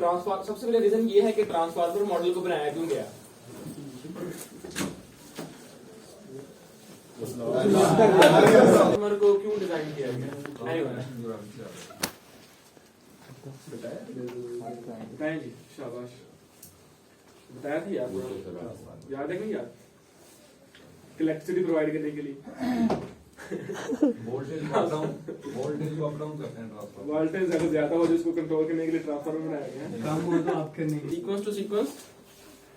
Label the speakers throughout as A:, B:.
A: Transform, सबसे पहले reason ये है कि ट्रांसफार्मर मॉडल को बनाया क्यों गया। ट्रांसफार्मर को क्यों डिजाइन किया गया, बताएं जी, शाबाश, बताया था यार, याद है कि यार, इलेक्ट्रिसिटी प्रोवाइड करने के लिए वोल्टेज अप डाउन करते हैं, वोल्टेज अगर ज्यादा हो जिसको कंट्रोल करने के लिए ट्रांसफार्मर बनाया गया है। काम को तो आप करने सीक्वेंस टू सीक्वेंस,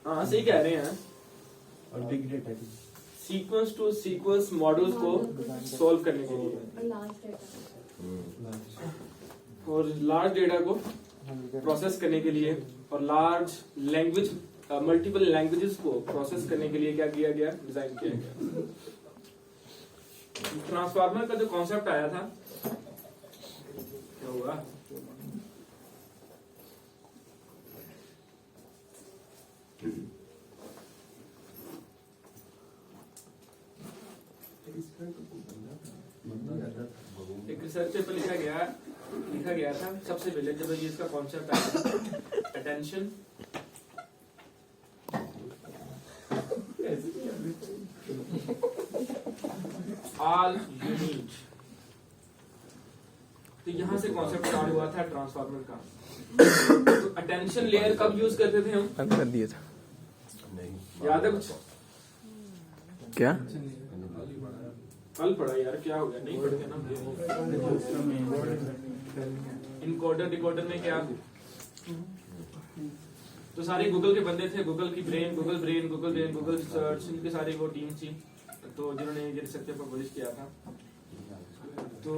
A: हाँ सही कह रहे हैं, और big data sequence to sequence models को सॉल्व करने के लिए और लार्ज डेटा को प्रोसेस करने के लिए और लार्ज लैंग्वेज मल्टीपल लैंग्वेजेस को प्रोसेस करने के लिए क्या किया गया, डिजाइन किया गया। ट्रांसफार्मर का जो कॉन्सेप्ट आया था, क्या हुआ, एक रिसर्च पेपर लिखा गया था सबसे पहले जब ये इसका कॉन्सेप्ट आया, अटेंशन ऑल यूनिट, तो यहां से कॉन्सेप्ट स्टार्ट हुआ था ट्रांसफार्मर का। तो अटेंशन लेयर कब यूज करते थे हम,
B: कर दिया था,
A: याद है कुछ,
B: क्या
A: कल पढ़ा यार, क्या हो गया, नहीं पढ़ते ना। इनकोडर डिकोडर में क्या, तो सारे गूगल के बंदे थे, गूगल की ब्रेन, गूगल सर्च, इनके सारी वो टीम थी, तो जिन्होंने ये रिसर्च पेपर पब्लिश किया था। तो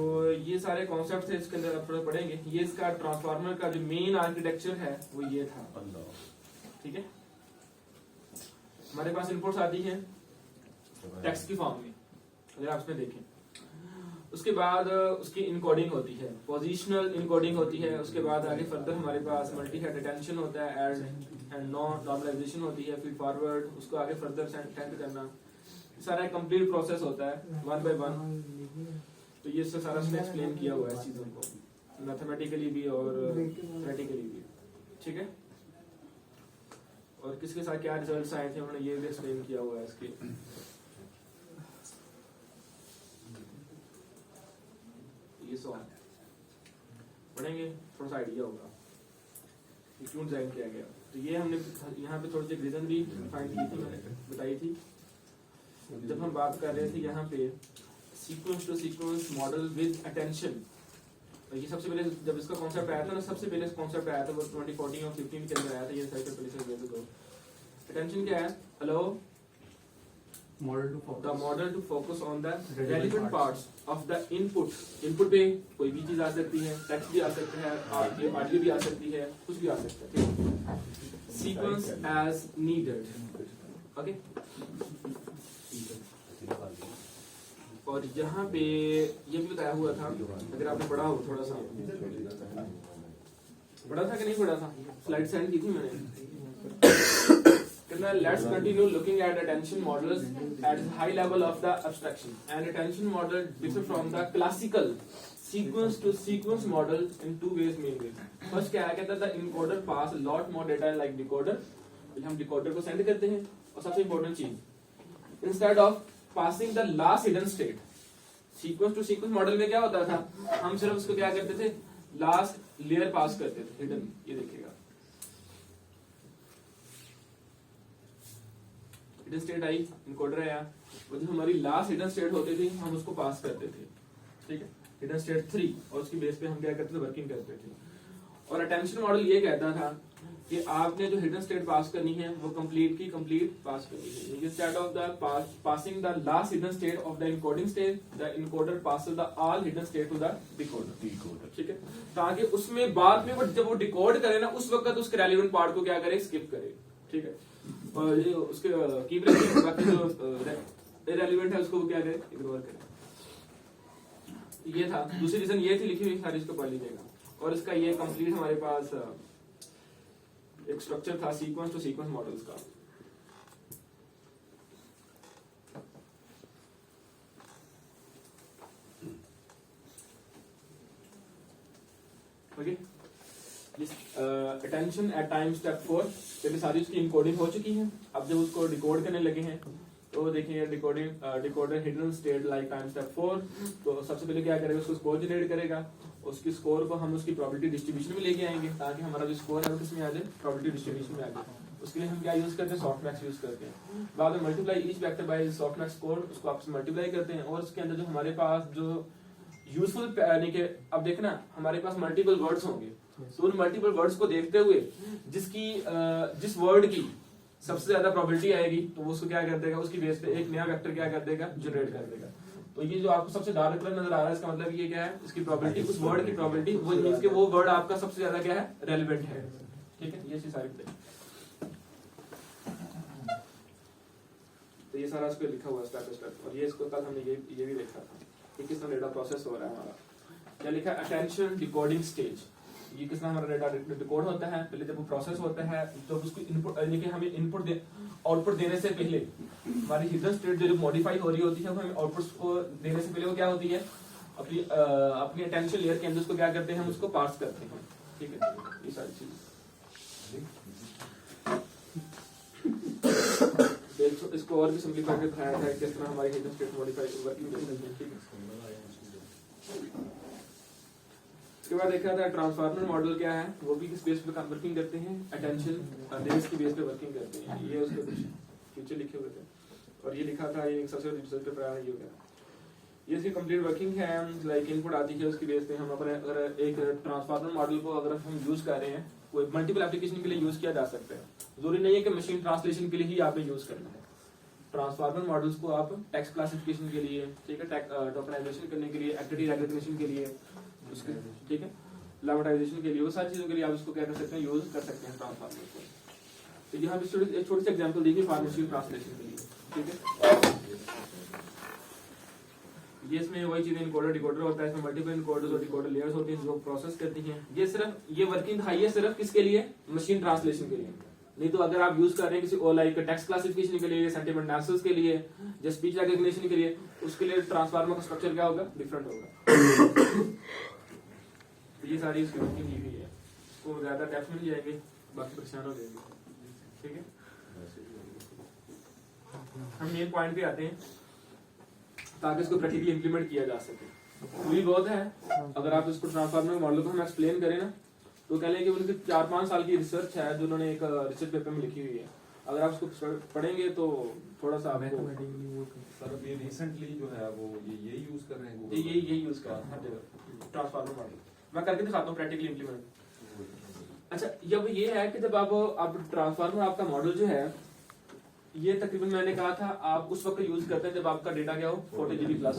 A: ये सारे कॉन्सेप्ट थे, इसके अंदर आप थोड़ा पढ़ेंगे। ये इसका ट्रांसफार्मर का जो मेन आर्किटेक्चर है वो ये था, ठीक है। हमारे पास इनपुट्स आती है टेक्स्ट की फॉर्म में, अगर आप इसमें देखें, उसके बाद उसकी इनकोडिंग होती है, पोजिशनल इनकोडिंग होती है, उसके बाद आगे फर्दर हमारे पास मल्टी हेड अटेंशन होता है, ऐड एंड नॉर्मलाइजेशन होती है, फीड फॉरवर्ड, उसको आगे फर्दर सेंड करना, सारा कंप्लीट प्रोसेस होता है वन बाय वन। तो ये सारा उसने एक्सप्लेन किया हुआ है इस चीजों को, मैथमेटिकली भी और प्रैक्टिकली भी, ठीक है। और किसके साथ क्या रिजल्ट्स आए थे उन्होंने ये भी एक्सप्लेन किया हुआ है इसके। ये सॉल्व पढ़ेंगे, थोड़ा सा आइडिया होगा क्यों डिजाइन किया गया। तो ये हमने यहाँ पे थोड़ी सी रीजन भी फाइंड की थी, मैंने बताई थी जब हम बात कर रहे थे यहाँ पे sequence to sequence model with attention. ये सबसे पहले जब इसका कॉन्सेप्ट आया था ना, सबसे पहले कॉन्सेप्ट आया था वो 2014 और 15 के अंदर आया था, ये साइकिल पहले। अटेंशन क्या है, hello, the model to focus on the relevant parts of the input। Input पे कोई भी चीज आ सकती है, टेक्स्ट भी आ सकता है, ऑडियो भी आ सकती है, कुछ भी आ सकता है, सीक्वेंस एज नीडेड, ओके। और यहाँ पे ये भी बताया हुआ था, अगर आपने पढ़ा हो, थोड़ा सा पढ़ा था कि नहीं पढ़ा था, स्लाइड सेंड की थी मैंने। Let's continue looking at attention models at the high level of the abstraction. An attention model differs from the classical sequence to sequence model in two ways mainly. First क्या है, कहता है the encoder pass a lot more data like decoder, हम decoder को send करते हैं, और सबसे important चीज, instead of passing the last hidden state, sequence to sequence model में क्या होता था, हम सिर्फ उसको क्या करते थे, last layer pass करते थे, hidden, ये देखिएगा हिडन स्टेट आई, इनकोडर आया, और जो हमारी लास्ट हिडन स्टेट होती थी हम उसको पास करते थे, ठीक है, हिडन स्टेट 3, और उसकी बेस पे हम क्या करते थे, वर्किंग करते थे। और अटेंशन मॉडल ये कहता था कि आपने जो हिडन स्टेट पास करनी है वो कंप्लीट की कंप्लीट पास करनी है। Instead of the passing the last hidden state of the encoding state, the encoder passes the all hidden state to the decoder, ठीक है, ताकि उसमें बाद में जब वो डिकोड करे ना, उस वक्त उसके रेलेवेंट पार्ट को क्या करे, स्किप करे, ठीक है, और ये उसके कीप रखें, बाकी जो इररिलेवेंट है उसको क्या करे, इग्नोर करे। ये था दूसरी रीजन, ये थी लिखी हुई सारी, इसको पढ़ लीजिएगा। और इसका ये कंप्लीट हमारे पास एक स्ट्रक्चर था सीक्वेंस टू सीक्वेंस मॉडल्स का। Okay, attention at time step 4, क्योंकि सारी उसकी इनकोडिंग हो चुकी है। अब जब उसको डिकोड करने लगे हैं तो देखिए decoder hidden state like time step 4, तो सबसे पहले क्या करेगा, उसको स्कोर जनरेट करेगा। उसकी स्कोर को हम उसकी प्रोबेबिलिटी डिस्ट्रीब्यूशन में लेके आएंगे ताकि हमारा जो स्कोर है वो किसमें आ जाए, प्रोबेबिलिटी डिस्ट्रीब्यूशन में आ जाए। उसके लिए हम क्या यूज करते हैं, सॉफ्टमैक्स यूज करते हैं। बाद में multiply each vector by softmax score, उसको आपस में मल्टीप्लाई करते हैं और उसके अंदर जो हमारे पास जो यूजफुल यानी कि अब देखना हमारे पास मल्टीपल वर्ड्स होंगे, तो उन मल्टीपल वर्ड्स को देखते हुए जिस वर्ड की सबसे ज्यादा प्रोबेबिलिटी आएगी तो वो उसको क्या कर देगा, उसकी बेस पे एक नया वेक्टर क्या कर देगा, जनरेट कर देगा। तो ये जो आपको सबसे डार्क कलर नजर आ रहा है, इसका मतलब ये क्या है, इसकी प्रोबेबिलिटी, उस वर्ड की प्रोबेबिलिटी, वो मींस कि वो वर्ड आपका सबसे ज्यादा क्या है, रेलेवेंट है। ठीक है, ये चीज सारी बताइए। तो ये सारा इसको लिखा हुआ स्टेप बाय स्टेप, और ये इसको कल हमने ये भी देखा था कि किस तरह डेटा प्रोसेस हो रहा है हमारा। क्या लिखा, अटेंशन डिकोडिंग स्टेज। ये किस तरह हमारा डेटा डिकोड होता है, पहले जब वो प्रोसेस होता है, जब उसको इनपुट यानी कि हमें इनपुट आउटपुट देने से पहले हमारी हिडन स्टेट जो मॉडिफाई हो रही होती है, वो हमें आउटपुट को देने से पहले वो क्या होती है, अपनी अटेंशन लेयर के अंदर उसको क्या करते हैं, हम उसको पार्स करते हैं। ठीक है, ये सारी चीज इसको और भी सिंपलीफाई करके दिखाया है किस तरह हमारी हिडन स्टेट मॉडिफाई वर्किंग करती है। ठीक है, इसके बाद देखा था ट्रांसफार्मर मॉडल क्या है, वो भी किस बेस पे वर्किंग करते हैं, अटेंशन लेयर्स की बेस पे वर्किंग करते हैं। ये उसके कुछ फीचर लिखे हुए थे, और ये लिखा था ये सबसे रिजल्ट पेपर आया ये वगैरह। ये इसकी कंप्लीट वर्किंग है, लाइक इनपुट आती है उसकी बेस पे हम अपने अगर एक ट्रांसफार्मर मॉडल को अगर हम यूज कर रहे हैं, कोई मल्टीपल एप्लीकेशन के लिए यूज किया जा सकता है। जरूरी नहीं है कि मशीन ट्रांसलेशन के लिए ही आपने यूज करना है। ट्रांसफार्मर मॉडल्स को आप टेक्स्ट क्लासिफिकेशन के लिए, ठीक है, टोकनाइजेशन करने के लिए, एक्टिविटी रिकॉग्निशन के लिए, उसके ठीक है, लेमेटाइजेशन के लिए, वो सारी चीजों के लिए आप इसको क्या कर सकते हैं, यूज कर सकते हैं ट्रांसफार्मर को। तो यहाँ पे एक छोटी सी एग्जांपल देखिए फार्मेसी ट्रांसलेशन के लिए। ठीक है, ये इसमें वही चीजें इनकोडर डिकोडर होता है, इसमें मल्टीपल इनकोडर्स और डिकोडर लेयर्स होती हैं जो प्रोसेस करती हैं। ये वर्किंग हाई है सिर्फ किसके लिए, मशीन ट्रांसलेशन के लिए। नहीं तो अगर आप यूज कर रहे हैं किसी और लाइक टेक्स्ट क्लासिफिकेशन के लिए, सेंटिमेंट एनालिसिस के लिए, या स्पीच रिकॉग्निशन के लिए, उसके लिए ट्रांसफार्मर का स्ट्रक्चर क्या होगा, डिफरेंट होगा। ये सारी इसकी वर्किंग की हुई है, इसको ज्यादा डेप्थ में नहीं जाएंगे, बाकी परेशान हो जाएंगे। ठीक है, हम मेन पॉइंट पे आते हैं ताकि इसको प्रैक्टिकली इंप्लीमेंट किया जा सके। पूरी बहुत है, अगर आप इसको ट्रांसफार्मर मॉडल को हम एक्सप्लेन करें ना, तो कह लें कि उनकी 4-5 साल की रिसर्च है जो उन्होंने एक रिसर्च पेपर में लिखी हुई है। अगर आप उसको पढ़ेंगे तो थोड़ा सा आपको
C: सर अभी रिसेंटली जो है वो ये यूज कर रहे हैं,
A: ये यूज कर रहे हैं हर जगह ट्रांसफार्मर मॉडल। मैं करके दिखाता हूँ प्रैक्टिकली इंप्लीमेंट। अच्छा, जब ये है कि जब आप ट्रांसफार्मर आपका मॉडल जो है, ये तकरीबन मैंने कहा था आप उस वक्त यूज करते हैं जब आपका डेटा क्या हो 40 GB प्लस।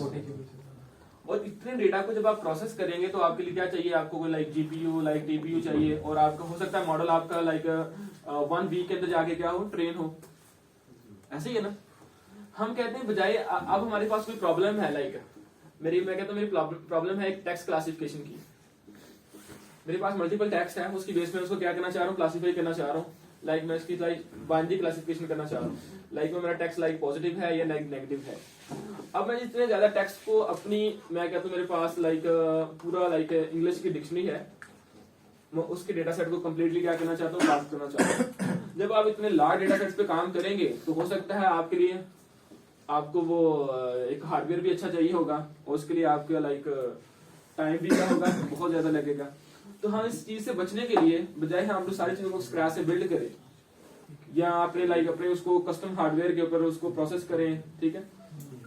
A: और इतने डेटा को जब आप प्रोसेस करेंगे तो आपके लिए क्या चाहिए, आपको कोई लाइक जीपीयू लाइक टीपीयू चाहिए, और आपका हो सकता है मॉडल आपका लाइक 1 वीक के अंदर जाके क्या हो, ट्रेन हो। ऐसे ही है ना, हम कहते हैं बजाय अब हमारे पास कोई प्रॉब्लम है, लाइक मैं कहता हूँ मेरी प्रॉब्लम है एक टेक्स्ट क्लासिफिकेशन की। मेरे पास मल्टीपल टेक्स्ट है, उसकी बेस में उसको क्या करना चाह रहा हूँ, क्लासिफाई करना चाह रहा हूँ। लाइक मैं इसकी लाइक बाइनरी क्लासिफिकेशन करना चाह रहा हूँ, लाइक मेरा टेक्स्ट लाइक पॉजिटिव है या लाइक नेगेटिव है। अब मैं जितने ज्यादा टेक्स्ट को अपनी, मैं कहता हूँ मेरे पास लाइक पूरा लाइक इंग्लिश की डिक्शनरी है, मैं उसके डेटा सेट को कम्प्लीटली क्या करना चाहता हूँ, पास करना चाहता हूँ। जब आप इतने लार्ज डेटा सेट्स पे काम करेंगे तो हो सकता है आपके लिए आपको वो एक हार्डवेयर भी अच्छा चाहिए होगा, और उसके लिए आपका लाइक टाइम भी क्या होगा, बहुत ज्यादा लगेगा। तो हम इस चीज से बचने के लिए बजाय हम लोग सारी चीजों को स्क्रैच से बिल्ड करें, या अपने उसको कस्टम हार्डवेयर के ऊपर उसको प्रोसेस करें, ठीक है,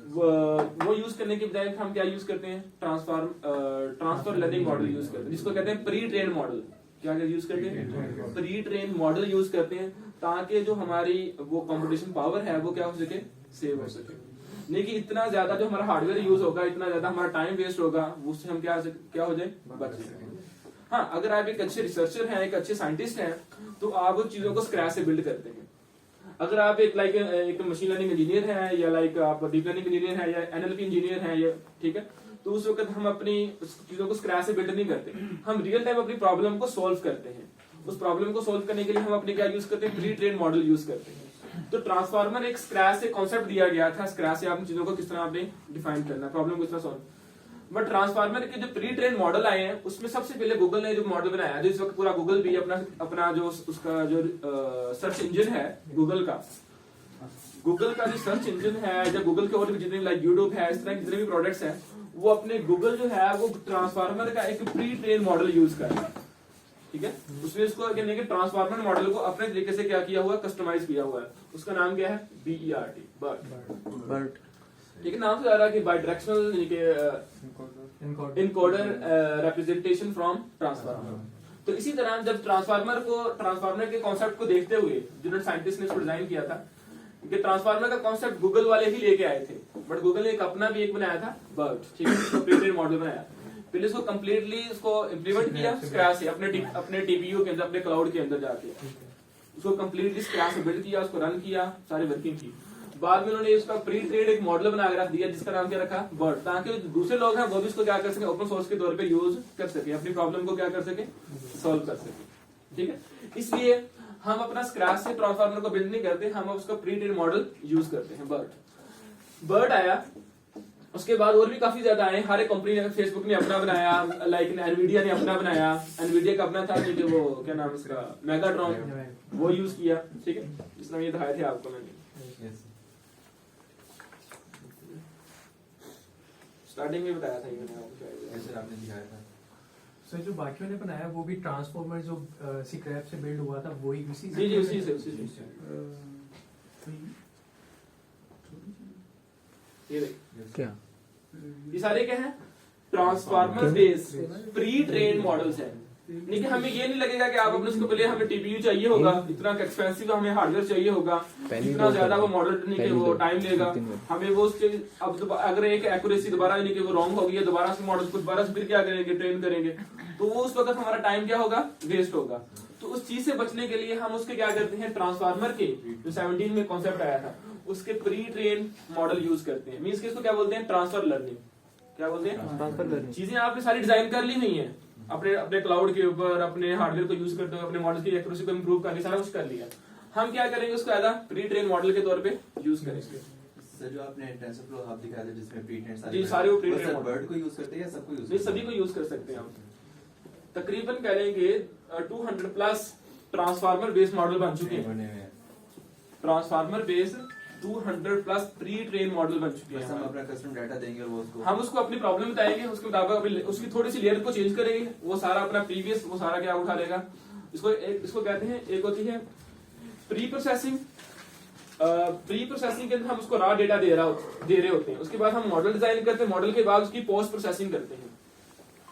A: वो यूज करने के बजाय हम क्या यूज करते हैं, ट्रांसफर लर्निंग मॉडल यूज करते हैं, जिसको कहते हैं प्री ट्रेन मॉडल। क्या यूज करते हैं, प्री ट्रेन मॉडल यूज करते हैं, ताकि जो हमारी वो कंप्यूटेशन पावर है वो क्या हो सके, सेव हो सके। नहीं कि इतना ज्यादा जो हमारा हार्डवेयर यूज होगा, इतना ज्यादा हमारा टाइम वेस्ट होगा, उससे हम क्या हो जाए, बच जाए। हाँ, अगर आप एक अच्छे रिसर्चर हैं, एक अच्छे साइंटिस्ट हैं, तो आप उस चीजों को स्क्रैच से बिल्ड करते हैं। अगर आप एक मशीन लर्निंग इंजीनियर हैं, या लाइक आप डीप लर्निंग इंजीनियर हैं, या एनएलपी इंजीनियर हैं, या ठीक है, तो उस वक्त हम अपनी चीजों को स्क्रैच से बिल्ड नहीं करते, हम रियल टाइम अपनी प्रॉब्लम को सोल्व करते हैं। उस प्रॉब्लम को सोल्व करने के लिए हम अपने क्या यूज करते हैं, प्री ट्रेन मॉडल यूज करते हैं। तो ट्रांसफार्मर एक स्क्रैच से कॉन्सेप्ट दिया गया था, स्क्रैच से आपने चीजों को किस तरह आपने डिफाइन करना, प्रॉब्लम को किस तरह सॉल्व। बट ट्रांसफार्मर के जो प्री ट्रेन मॉडल आए हैं उसमें सबसे पहले गूगल ने जो मॉडल बनाया, जो इस वक्त पूरा गूगल भी अपना जो उसका जो सर्च इंजन है गूगल का जो सर्च इंजन है, या गूगल के और भी जितने लाइक यूट्यूब है, इस तरह के जितने भी प्रोडक्ट्स हैं, वो अपने गूगल जो है वो ट्रांसफार्मर का एक प्री ट्रेन मॉडल यूज कर रहा है। ठीक है, उसमें इसको कहने के ट्रांसफार्मर मॉडल को अपने तरीके से क्या किया हुआ है, कस्टमाइज किया हुआ है। उसका नाम क्या है, BERT, बर्ट। ठीक है, नाम से आ रहा है कि bidirectional encoder representation from transformer. तो इसी तरह जब ट्रांसफार्मर के कॉन्सेप्ट को देखते हुए जिन्होंने साइंटिस्ट ने इसको डिजाइन किया था, कि ट्रांसफार्मर का कॉन्सेप्ट गूगल वाले ही लेके आए थे, बट गूगल ने एक अपना भी एक बनाया था बर्ट। ठीक है, इसको प्री ट्रेन मॉडल बनाया, पहले इसको कंप्लीटली इसको इम्प्लीमेंट किया स्क्रैच से अपने टीपीयू के अंदर, अपने क्लाउड के अंदर जाके उसको कंप्लीटली स्क्रैच से बिल्ड किया, उसको रन किया, सारी वर्किंग की। बाद में उन्होंने इसका प्री ट्रेन एक मॉडल बना के रख दिया जिसका नाम क्या रखा, बर्ट, ताकि दूसरे लोग हैं वो भी इसको क्या कर सके, ओपन सोर्स के तौर पे यूज कर सके, अपनी प्रॉब्लम को क्या कर सके, सॉल्व कर सके। ठीक है, इसलिए हम अपना स्क्रैच से ट्रांसफार्मर को बिल्ड नहीं करते, हम उसका प्री ट्रेन मॉडल यूज करते हैं। बर्ट आया, उसके बाद और भी काफी ज्यादा आए, हर एक कंपनी ने, फेसबुक ने अपना बनाया, लाइक एनवीडिया ने अपना बनाया, एनवीडिया का अपना था कि वो क्या नाम इसका, मेगाट्रॉन, वो यूज किया। ठीक है, इसमें ये दिखाए थे आपको मैंने स्टार्टिंग में बताया था, ये मैंने आपको
C: ऐसे आपने दिखाया था।
D: सर जो बाकियों ने बनाया वो भी ट्रांसफॉर्मर जो स्क्रैप से बिल्ड हुआ था वही उसी से?
A: जी उसी से। ये देखिए
B: क्या
A: ये सारे क्या है, transformer based pre train models हैं। लेकिन हमें ये नहीं लगेगा कि आप अपने उसको पहले हमें टीपीयू चाहिए होगा, इतना एक्सपेंसिव हमें हार्डवेयर चाहिए होगा, इतना ज्यादा वो मॉडल नहीं कि वो टाइम लेगा हमें वो उसके। अब अगर एक एक्यूरेसी दोबारा नहीं कि वो रॉन्ग हो गई है, दोबारा से मॉडल को दोबारा से फिर क्या करेंगे, ट्रेन करेंगे, तो वो उस वक्त हमारा टाइम क्या होगा, वेस्ट होगा। तो उस चीज से बचने के लिए हम उसके क्या करते हैं, ट्रांसफार्मर के जो 17 में कॉन्सेप्ट आया था उसके प्री ट्रेन मॉडल यूज करते हैं। मींस कि इसको क्या बोलते हैं, ट्रांसफर लर्निंग। क्या बोलते हैं, ट्रांसफर लर्निंग। चीजें आपने सारी डिजाइन कर ली हुई हैं अपने क्लाउड के ऊपर, अपने हार्डवेयर को यूज करते हुए अपने मॉडल की एक्यूरेसी को इंप्रूव करने, सारा कुछ कर लिया। हम क्या करेंगे, उसको एज प्री ट्रेन मॉडल के तौर पे यूज करेंगे।
E: सर जो आपने टेंसरफ्लो हब दिखाया था जिसमें प्री ट्रेन
A: जी सारे वो प्री ट्रेन
E: बर्ड को यूज करते हैं या सबको यूज?
A: नहीं, सभी को यूज कर सकते हैं हम। तकरीबन करेंगे 200 प्लस ट्रांसफार्मर बेस्ड मॉडल बन चुके हैं। Transformer based 200 plus pre train model बन चुके हैं।
E: हम अपना कस्टम डाटा देंगे और वो उसको,
A: हम उसको अपनी प्रॉब्लम बताएंगे, उसके मुताबिक उसकी थोड़ी सी लेयर को चेंज करेंगे, वो सारा अपना प्रीवियस वो सारा क्या उठा लेगा। इसको कहते हैं, एक होती है प्री प्रोसेसिंग। प्री प्रोसेसिंग के अंदर हम उसको रॉ डेटा दे रहे होते हैं, उसके बाद हम मॉडल डिजाइन करते हैं, मॉडल के बाद उसकी पोस्ट प्रोसेसिंग करते हैं।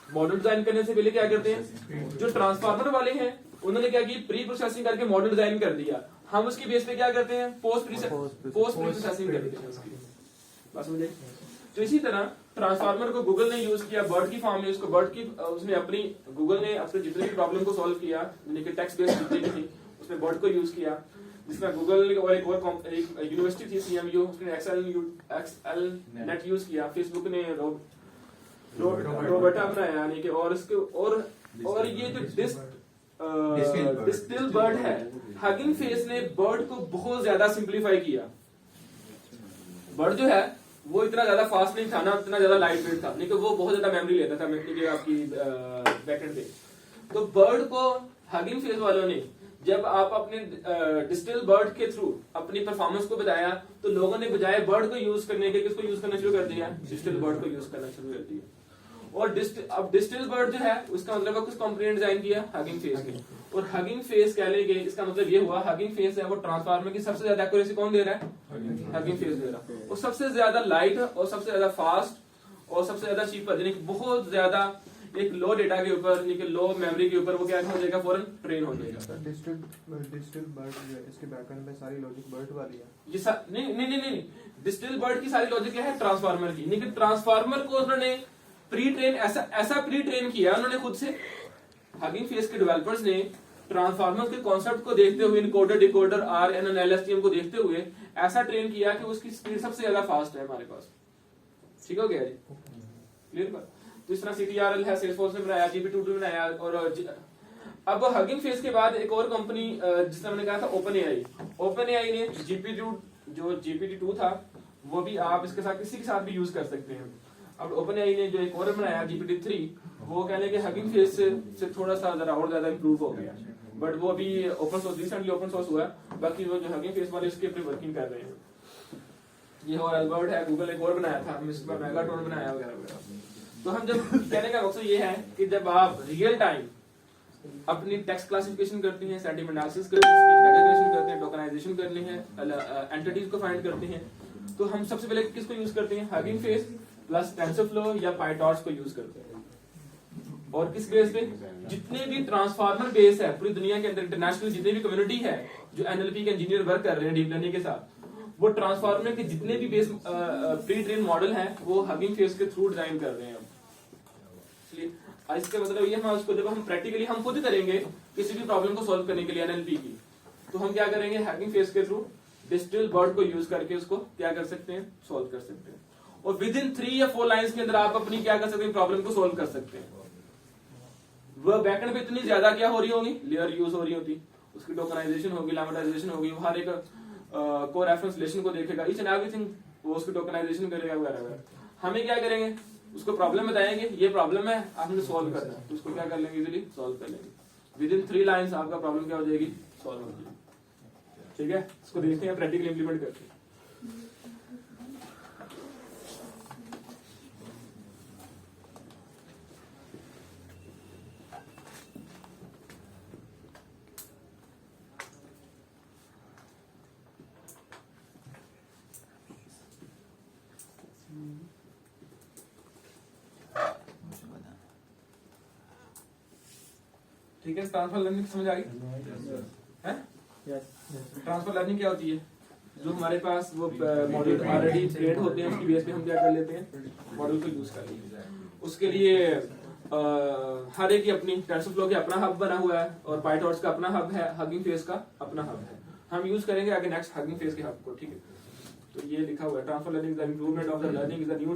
A: मॉडल डिजाइन करने से पहले क्या करते हैं, जो ट्रांसफार्मर वाले हैं उन्होंने क्या की, प्री प्रोसेसिंग करके मॉडल डिजाइन कर दिया, हम उसकी बेस पे क्या करते हैं, पोस्ट प्रोसेसिंग करते हैं उसकी। बस मुझे तो इसी तरह ट्रांसफार्मर को गूगल ने यूज किया बर्ड की फॉर्म में, उसको बर्ड की उसने अपनी गूगल ने अपने जितने भी प्रॉब्लम को सॉल्व किया, यानी कि टेक्स्ट बेस्ड जितनी भी थी उसने बर्ड को यूज किया, जिसमें गूगल और एक यूनिवर्सिटी थी CMU, उसने एक्सएल नेट यूज किया, फेसबुक ने रोबोटा बनाया, यानी कि और इसके और ये जो डिस्टिल बर्ड है, हगिंग फेस ने बर्ड को बहुत ज्यादा सिंप्लीफाई किया। बर्ड जो है वो इतना ज्यादा फास्ट नहीं था ना, इतना ज्यादा लाइट वेट था, लेकिन वो बहुत ज्यादा मेमोरी लेता था आपकी बैकएंड पे। तो बर्ड को हगिंग फेस वालों ने जब आप अपने डिस्टिल बर्ड के थ्रू अपनी परफॉर्मेंस को बताया, तो लोगों ने बजाय बर्ड को यूज करने के किसको यूज करना शुरू कर दिया, डिस्टिल बर्ड को यूज करना शुरू कर दिया। और अब डिस्टिल बर्ड जो है उसका मतलब किस कंपनी ने डिजाइन किया, हगिंग फेस ने। और हगिंग फेस कह लेंगे, इसका मतलब ये हुआ हगिंग फेस है वो ट्रांसफार्मर की सबसे ज्यादा एक्यूरेसी कौन दे रहा है, हगिंग फेस दे रहा है। और सबसे ज्यादा लाइट और सबसे ज्यादा फास्ट और सबसे ज्यादा चीपर, यानी कि बहुत ज्यादा एक लो डेटा के ऊपर, यानी कि लो मेमोरी के ऊपर वो क्या हो जाएगा, फौरन ट्रेन हो जाएगा।
F: डिस्टिल बर्ड जो है इसके बैकएंड में सारी लॉजिक बर्ड वाली है।
A: ये नहीं, डिस्टिल बर्ड की सारी लॉजिक क्या है, ट्रांसफार्मर की। लेकिन ट्रांसफार्मर को उन्होंने प्री ट्रेन ऐसा प्री ट्रेन किया उन्होंने खुद से। हगिंग फेस के डेवलपर्स ने ट्रांसफार्मर के कॉन्सेप्ट को देखते हुए, इनकोडर डिकोडर RNN LSTM को देखते हुए ऐसा ट्रेन किया कि उसकी स्पीड सबसे ज्यादा फास्ट है हमारे पास। ठीक हो गया जी, क्लियर बात। तो इस तरह CTRL है, सेल्सफोर्स ने बनाया, GPT-2 बनाया। और अब हगिंग फेस के बाद एक और कंपनी जिसने मैंने कहा था OpenAI ने GPT-2 था वो भी आप इसके साथ किसी के साथ भी यूज कर सकते हैं। अब OpenAI ने जो एक और बनाया GPT-3, वो कहने के हगिंग फेस से थोड़ा सा जरा और ज्यादा इंप्रूव हो गया, बट वो अभी open source recently open source हुआ है। बाकी वो जो हगिंग फेस वाले इसके ऊपर वर्किंग कर रहे हैं। ये और अल्बर्ट है, गूगल एक और बनाया था, मिस्टर मेगाटोन बनाया वगैरह वगैरह। तो हम जब कहने का मकसद ये है कि जब आप रियल टाइम अपनी टेक्स्ट क्लासिफिकेशन करती हैं, सेंटीमेंट एनालिसिस करती हैं, स्पीच कैटेगराइजेशन करते हैं, टोकनाइजेशन करनी है, एंटिटीज को फाइंड करते हैं, तो हम सबसे पहले किसको यूज करते हैं? हगिंग फेस प्लस टेंसरफ्लो या पाइटॉर्च को यूज करते हैं। और किस बेस पे? जितने भी ट्रांसफार्मर बेस है पूरी दुनिया के अंदर, इंटरनेशनल जितने भी कम्युनिटी है जो NLP के इंजीनियर वर्क कर रहे हैं डीप लर्निंग के साथ, वो ट्रांसफार्मर के जितने भी बेस प्री ट्रेन मॉडल हैं वो हगिंग फेस के थ्रू डिजाइन कर रहे हैं। इसलिए इसका मतलब ये है, उसको जब हम प्रैक्टिकली हम खुद करेंगे किसी भी प्रॉब्लम को सॉल्व करने के लिए NLP की, तो हम क्या करेंगे? हगिंग फेस के थ्रू डिस्टिल वर्ड को यूज करके उसको क्या कर सकते हैं? सॉल्व कर सकते हैं। और विद इन 3 या 4 लाइंस के अंदर आप अपनी क्या कर सकते हैं? प्रॉब्लम को सॉल्व कर सकते हैं। वह बैकएंड पे इतनी ज्यादा क्या हो रही होगी? लेयर यूज हो रही होती, उसकी टोकनाइजेशन होगी, लैमेटाइजेशन होगी, हर एक को रेफरेंस रिलेशन को देखेगा, ईच एंड एवरीथिंग वो उसकी टोकनाइजेशन करेगा वगैरह वगैरह। हमें क्या करेंगे? उसको प्रॉब्लम बताएंगे, ये प्रॉब्लम है, आपने सॉल्व करना है, तो उसको क्या कर लेंगे? इजीली सॉल्व कर लेंगे। विद इन 3 लाइंस आपका प्रॉब्लम क्या हो जाएगी? सॉल्व हो जाएगी। ठीक है, इसको देखते हैं प्रैक्टिकली इंप्लीमेंट करके। ठीक है, ट्रांसफर लर्निंग समझ आ गई है? ट्रांसफर लर्निंग क्या होती है? जो हमारे पास वो मॉडल ऑलरेडी ट्रेन होते हैं, उसकी बेस पे हम क्या कर लेते हैं? मॉडल को यूज कर लेते हैं। उसके लिए हर एक की अपनी टेंसरफ्लो का अपना हब बना हुआ है और पाइटॉर्च का अपना हब है, हगिंग फेस का अपना हब है। हम यूज करेंगे आगे नेक्स्ट हगिंग फेस के हब को। ठीक है, तो ये लिखा हुआ है transfer learning the improvement of the learning is the new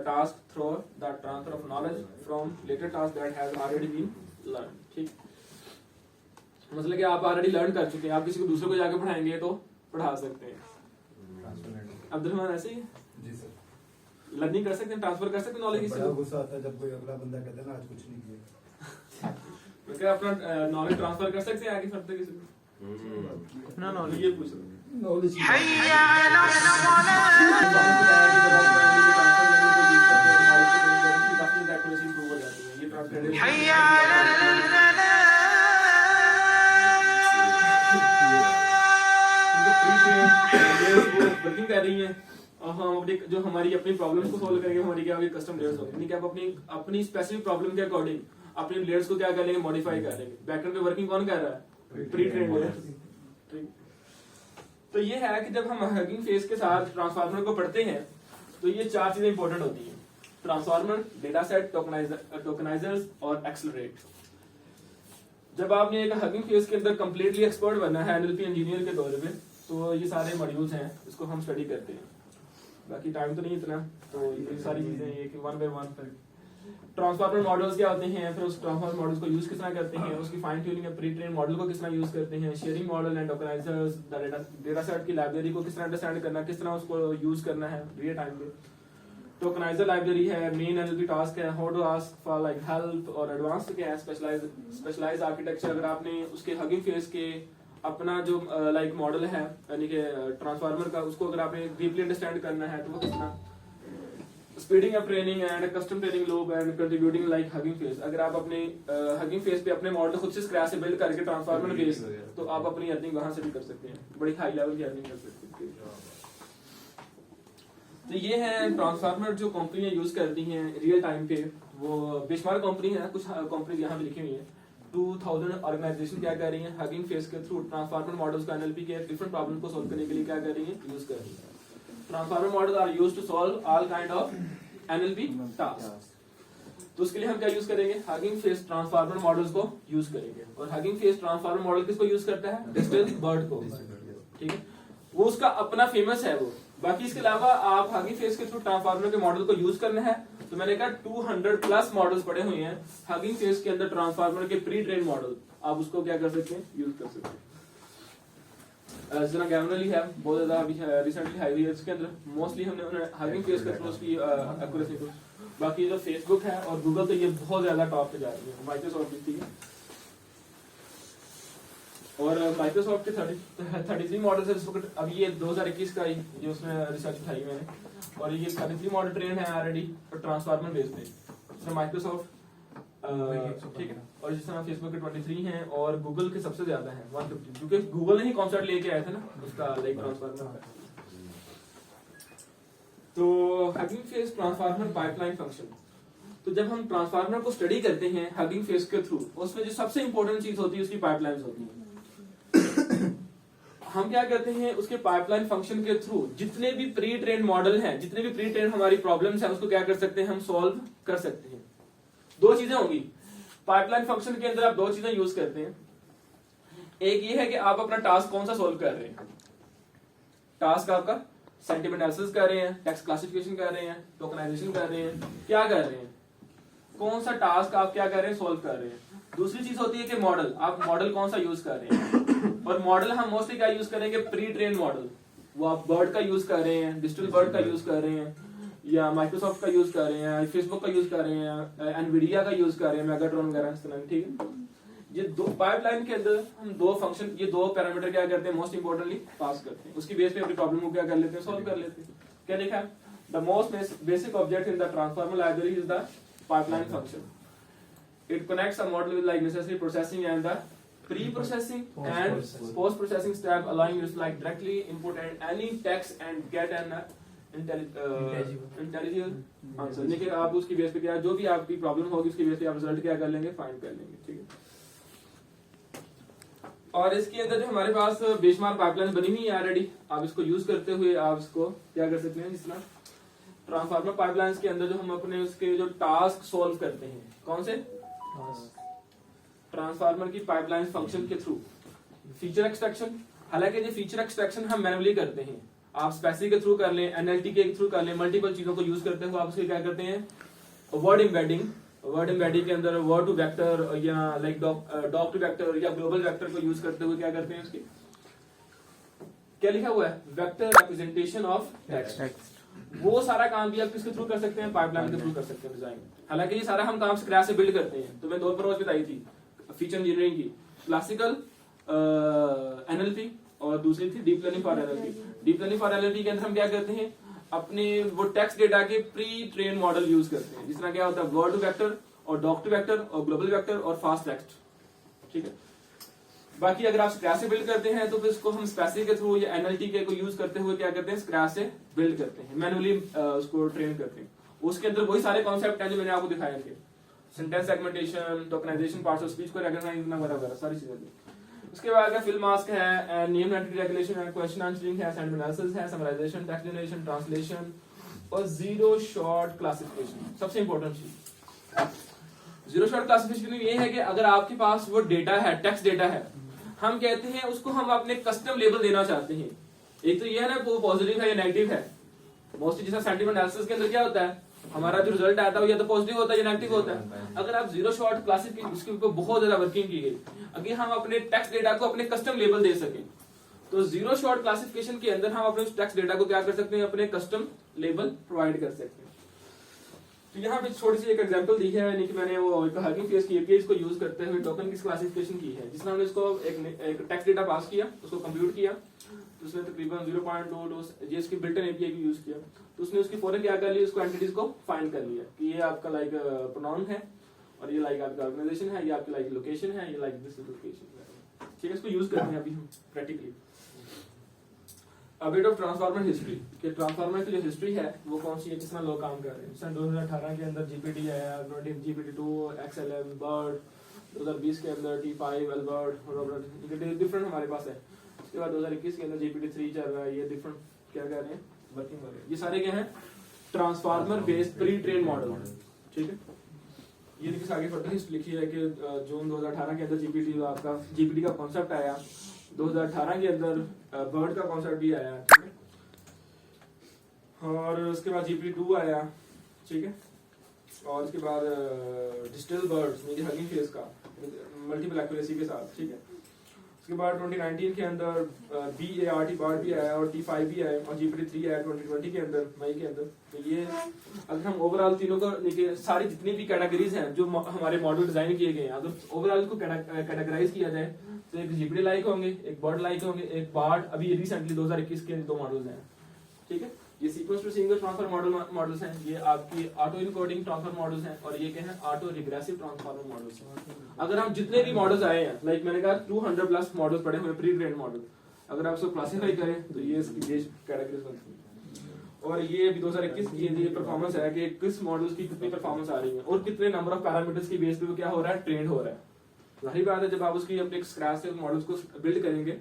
A: task through the transfer of knowledge from later task that has already been learn. ठीक, मतलब कि आप ऑलरेडी लर्न कर चुके हैं, आप किसी को दूसरे को जाके पढ़ाएंगे तो पढ़ा सकते हैं। अब्दुलरहमान ऐसे ही
C: जी सर,
A: लर्निंग कर सकते हैं, ट्रांसफर कर सकते हैं नॉलेज किसी
G: बड़ा
A: को।
G: गुस्सा आता है जब कोई अगला बंदा कहता है ना आज कुछ नहीं किया।
A: तो क्या अपना नॉलेज ट्रांसफर कर सकते हैं आगे फर्दर किसी को?
B: अपना knowledge।
A: ये पूछ रहा हूं।
G: नॉलेज
A: वर्किंग कर रही है और हम अपनी जो हमारी अपनी प्रॉब्लम को सॉल्व करेंगे, हमारी क्या होगी? कस्टम लेयर्स होगी, यानी कि आप अपनी स्पेसिफिक प्रॉब्लम के अकॉर्डिंग अपने लेयर्स को क्या कर लेंगे? मॉडिफाई कर लेंगे। बैकएंड पे वर्किंग कौन कर रहा है? Pretrained layer. तो ये है कि जब हम हगिंग फेस के साथ ट्रांसफार्मर को पढ़ते हैं तो ये 4 चीजें इंपॉर्टेंट होती हैं: ट्रांसफार्मर, डेटा सेट, टोकनाइजर्स और एक्सेलरेट। जब आपने एक हगिंग फेस के अंदर कंप्लीटली एक्सपर्ट बनना है NLP इंजीनियर के तौर पे, तो ये सारे मॉड्यूल्स हैं, इसको हम स्टडी करते हैं। बाकी टाइम तो नहीं इतना, तो ये सारी चीजें ये कि 1 बाय 1 ट्रांसफार्मर मॉडल्स क्या होते हैं, फिर उस ट्रांसफार्मर मॉडल्स को यूज किस तरह करते हैं, उसकी फाइन ट्यूनिंग या प्री ट्रेन मॉडल को किस तरह यूज करते हैं, sharing model and tokenizers, data set की लाइब्रेरी को किस तरह अंडरस्टैंड करना, किस तरह उसको यूज करना है रियल टाइम पे। टोकनाइजर लाइब्रेरी है, मेन NLP टास्क है, how to ask for like help, और एडवांस क्या है? Specialize architecture. अगर आपने उसके हगिंग फेस के अपना जो लाइक मॉडल है यानी कि ट्रांसफार्मर का, उसको अगर आपने डीपली अंडरस्टैंड करना है तो वो किस तरह? Speeding up training and custom training loop and contributing like hugging face. अगर आप अपने हगिंग फेस पे अपने मॉडल खुद से स्क्रैच से बिल्ड करके ट्रांसफार्मर बेस, तो आप अपनी अर्निंग वहां से भी कर सकते हैं, बड़ी हाई लेवल की अर्निंग कर सकते हैं। तो ये है ट्रांसफार्मर जो कंपनियां यूज करती हैं रियल टाइम पे। वो बेशुमार कंपनी है, कुछ कंपनी यहाँ पे लिखी हुई है। 2000 ऑर्गेनाइजेशन क्या कर रही है? हगिंग फेस के थ्रू ट्रांसफार्मर मॉडल्स को NLP के डिफरेंट प्रॉब्लम को सॉल्व करने के लिए क्या कर रही है? यूज कर रही है। Transformer model are used to solve all kind of NLP task. तो उसके लिए हम क्या यूज करेंगे? हगिंग फेस ट्रांसफार्मर मॉडल्स को यूज करेंगे। और हगिंग फेस ट्रांसफार्मर मॉडल किसको यूज करता है? डिस्टेंस बर्ड को। ठीक है, वो उसका अपना फेमस है वो। बाकी इसके अलावा आप हगिंग फेस के थ्रू ट्रांसफार्मर के मॉडल को यूज करना है तो मैंने कहा 200 प्लस मॉडल्स पड़े हुए हैं हगिंग फेस के अंदर, ट्रांसफार्मर के प्री ट्रेन मॉडल। आप उसको क्या कर सकते हैं? यूज कर सकते हैं। जना गैमरली है बहुत ज्यादा अभी रिसेंटली हाई है, इसके अंदर मोस्टली हमने हगिंग फेस के थ्रू उसकी एक्यूरेसी को बाकी जो फेसबुक है और गूगल तो ये बहुत ज्यादा टॉप पे जा रही है, माइक्रोसॉफ्ट भी थी। और माइक्रोसॉफ्ट के 33 मॉडल है इस वक्त, अभी ये 2021 का ही जो उसमें रिसर्च उठाई मैंने, और ये 33 मॉडल ट्रेन है ऑलरेडी और ट्रांसफार्मर बेस पे, जिसमें माइक्रोसॉफ्ट ठीक है, और जिस तरह फेसबुक के 23 हैं और गूगल के सबसे ज्यादा हैं 150, क्योंकि गूगल ने ही कॉन्सेप्ट लेके आए थे ना उसका लाइक ट्रांसफार्मर। तो hugging face transformer pipeline function, तो जब हम ट्रांसफार्मर को स्टडी करते हैं हगिंग फेस के थ्रू, उसमें जो सबसे इंपॉर्टेंट चीज होती है उसकी पाइपलाइंस होती है। हम क्या करते हैं उसके पाइपलाइन फंक्शन के थ्रू जितने भी प्री ट्रेन मॉडल हैं, जितने भी प्री ट्रेन हमारी प्रॉब्लम्स हैं, उसको क्या कर सकते हैं हम सॉल्व कर सकते हैं। दो चीजें होंगी पाइपलाइन फंक्शन के अंदर, आप दो चीजें यूज करते हैं। एक ये है कि आप अपना टास्क कौन सा सोल्व कर रहे हैं, टास्क आपका सेंटिमेंट एनालिसिस कर रहे हैं, टेक्स्ट क्लासिफिकेशन कर रहे हैं, टोकनाइजेशन कर रहे हैं, क्या कर रहे हैं, कौन सा टास्क आप क्या कर रहे हैं सोल्व कर रहे हैं। दूसरी चीज होती है कि मॉडल, आप मॉडल कौन सा यूज कर रहे हैं, और मॉडल हम मोस्टली क्या यूज करेंगे प्री ट्रेन मॉडल, वो आप बर्ड का यूज कर रहे हैं, डिजिटल बर्ड का यूज कर रहे हैं, या माइक्रोसॉफ्ट का यूज कर रहे हैं, फेसबुक का यूज कर रहे हैं, एनवीडिया का यूज कर रहे हैं, मेगाट्रॉन वगैरह इस तरह, ठीक है। ये दो पाइपलाइन के अंदर हम दो फंक्शन, ये दो पैरामीटर क्या करते हैं मोस्ट इंपोर्टेंटली पास करते हैं, उसकी बेस पे अपनी प्रॉब्लम को क्या कर लेते हैं सॉल्व कर लेते हैं। क्या लिखा है, the most basic object in the transformer library is the pipeline function. It connects a model with like necessary processing and the pre-processing and post-processing step, allowing you to like directly input any text and get an intelligible answer। देखिए आप उसकी base पे क्या जो भी आपकी problem होगी उसकी बेस पे आप रिजल्ट क्या कर लेंगे फाइंड कर लेंगे, ठीक है। और इसके अंदर जो हमारे पास बेशुमार पाइपलाइन बनी हुई है ऑलरेडी, आप इसको यूज करते हुए आप इसको क्या कर सकते हैं, जिस तरह ट्रांसफार्मर पाइपलाइंस के अंदर जो हम अपने उसके जो टास्क सोल्व करते हैं, कौन से ट्रांसफार्मर की पाइपलाइन फंक्शन के थ्रू फीचर एक्सट्रैक्शन, हालांकि जो फीचर एक्सट्रैक्शन हम मैनुअली करते हैं, आप स्पेसिफिक के थ्रू कर लें, एनएलटी के थ्रू कर लें, मल्टीपल चीजों को यूज करते हुए आप उसके क्या करते हैं वर्ड एम्बेडिंग, वर्ड एम्बेडिंग के अंदर वर्ड टू वेक्टर या लाइक डॉक टू वेक्टर या ग्लोबल वेक्टर को यूज करते हुए क्या करते हैं उसके क्या लिखा हुआ है वेक्टर रिप्रेजेंटेशन ऑफ टेक्स्ट। वो सारा काम भी आप किसके थ्रू कर सकते हैं, पाइपलाइन के थ्रू कर सकते हैं डिजाइन। हालांकि ये सारा हम काम स्क्रैच से बिल्ड करते हैं, तो मैं दो अप्रोच बताई थी फीचर इंजीनियरिंग की, क्लासिकल एनएलपी और दूसरी थी deep learning for NLP. Deep learning for NLP के अंदर हम क्या करते हैं अपने वो टेक्स्ट डेटा के प्री ट्रेन मॉडल यूज करते हैं, जिस तरह क्या होता है वर्ड टू वेक्टर और डॉक टू वेक्टर और ग्लोबल वेक्टर और फास्ट टेक्स्ट, ठीक है। बाकी अगर आप स्क्रैच से बिल्ड करते हैं तो फिर इसको हम स्पेसिफिक के थ्रू या एनएलटी के को यूज करते हुए क्या करते हैं स्क्रैच से बिल्ड करते हैं, मैनुअली उसको ट्रेन करते हैं। उसके अंदर वही सारे कॉन्सेप्ट हैं जो मैंने आपको दिखाए थे, sentence segmentation, tokenization, parts of speech को रिकॉग्नाइज करना वगैरह सारी चीजें। उसके बाद का फिल मास्क है, नेम एंटिटी रेगुलेशन है, क्वेश्चन आंसरिंग है, सेंटेंस एनालिसिस है, समराइजेशन, टेक्स्ट जनरेशन, ट्रांसलेशन और जीरो शॉर्ट क्लासिफिकेशन। सबसे इंपॉर्टेंट चीज जीरो शॉर्ट क्लासिफिकेशन ये है कि अगर आपके पास वो डेटा है, टेक्स्ट डेटा है, हम कहते हैं उसको हम अपने कस्टम लेबल देना चाहते हैं। एक तो ये है ना वो पॉजिटिव है या नेगेटिव है, मोस्टली जैसा सेंटिमेंट एनालिसिस के अंदर क्या होता है हमारा जो रिजल्ट आता है या तो पॉजिटिव होता है या नेगेटिव होता है। अगर आप जीरो शॉर्ट क्लासिफिकेशन इसके ऊपर बहुत ज्यादा वर्किंग की गई, अगर हम अपने टेक्स्ट डेटा को अपने कस्टम लेबल दे सकें तो जीरो शॉर्ट क्लासिफिकेशन के अंदर हम अपने टेक्स्ट डेटा को क्या कर सकते हैं अपने कस्टम लेबल प्रोवाइड कर सकते हैं। तो यहाँ पे छोटी सी एक एग्जांपल दी है, यानी कि मैंने वो हगिंग फेस की एपीआई को यूज करते हुए टोकन की क्लासिफिकेशन की है, जिसमें हमने इसको एक टेक्स्ट डेटा पास किया, उसको कंप्यूट किया, तो उसने तकरीबन 0.22 ये इसकी बिल्ट इन एपीआई को यूज किया, तो उसने उसकी फौरन क्या कर लिया उसको एंटिटीज को फाइंड कर लिया कि ये आपका लाइक प्रोनाउन है और ये लाइक आपका ऑर्गेनाइजेशन है, ये आपकी लाइक लोकेशन है, ये लाइक दिस लोकेशन, ठीक है। इसको यूज करते हैं अभी हम practically. A bit of transformer history कि ट्रांसफार्मर की जो हिस्ट्री है वो कौन सी है, किस तरह लोग काम कर रहे हैं। सन 2018 के अंदर जीपीटी आया, GPT-2, XLM, बर्ड, 2020 के अंदर T5, अल्बर्ट, रॉबर्ट, ये डिफरेंट हमारे पास है। उसके बाद 2021 के अंदर GPT-3 चल रहा है, ये डिफरेंट क्या कर रहे हैं वर्किंग कर रहे हैं। ये सारे क्या हैं transformer based pre train model, ठीक है। ये देखिए आगे फर्दर हिस्ट्री लिखी है कि जून 2018 के अंदर जीपीटी का कॉन्सेप्ट आया, 2018 के अंदर बर्ड का कॉन्सेप्ट भी आया, ठीक है। और उसके बाद GPT-2 आया, ठीक है। और उसके बाद डिजिटल बर्ड्स हगिंग फेस का मल्टीपल एक्यूरेसी के साथ, ठीक है। उसके बाद 2019 के अंदर BART बार्ट भी आया और T5 भी आया और GPT-3 आया 2020 के अंदर, मई के अंदर। तो ये अगर हम ओवरऑल तीनों को लेके सारी जितनी भी कैटेगरीज हैं जो हमारे मॉडल डिजाइन किए गए हैं, अगर ओवरऑल को कैटेगराइज किया जाए तो एक GPT लाइक होंगे, एक बर्ड लाइक होंगे, एक बार्ड अभी रिसेंटली 2021 के 2 मॉडल्स हैं, ठीक है। ये sequence to single transfer models हैं, ये आपकी ऑटो इनकोडिंग ट्रांसफर मॉडल्स हैं और ये क्या है ऑटो रिग्रेसिव ट्रांसफॉर्मर मॉडल्स हैं। अगर हम जितने भी मॉडल्स आए हैं, लाइक मैंने कहा 200 प्लस मॉडल्स पड़े हुए प्री ट्रेन मॉडल, अगर आप उसको क्लासिफाई करें तो ये इसकी बेस कैटेगरीज बनती है। और ये अभी 2021 की ये परफॉर्मेंस है कि किस मॉडल्स की कितनी परफॉर्मेंस आ रही है और कितने नंबर ऑफ पैरामीटर्स की बेस पे वो क्या हो रहा है, ट्रेंड हो रहा है। जाहिर बात है जब आप उसकी अपने स्क्रैच से मॉडल्स को बिल्ड करेंगे,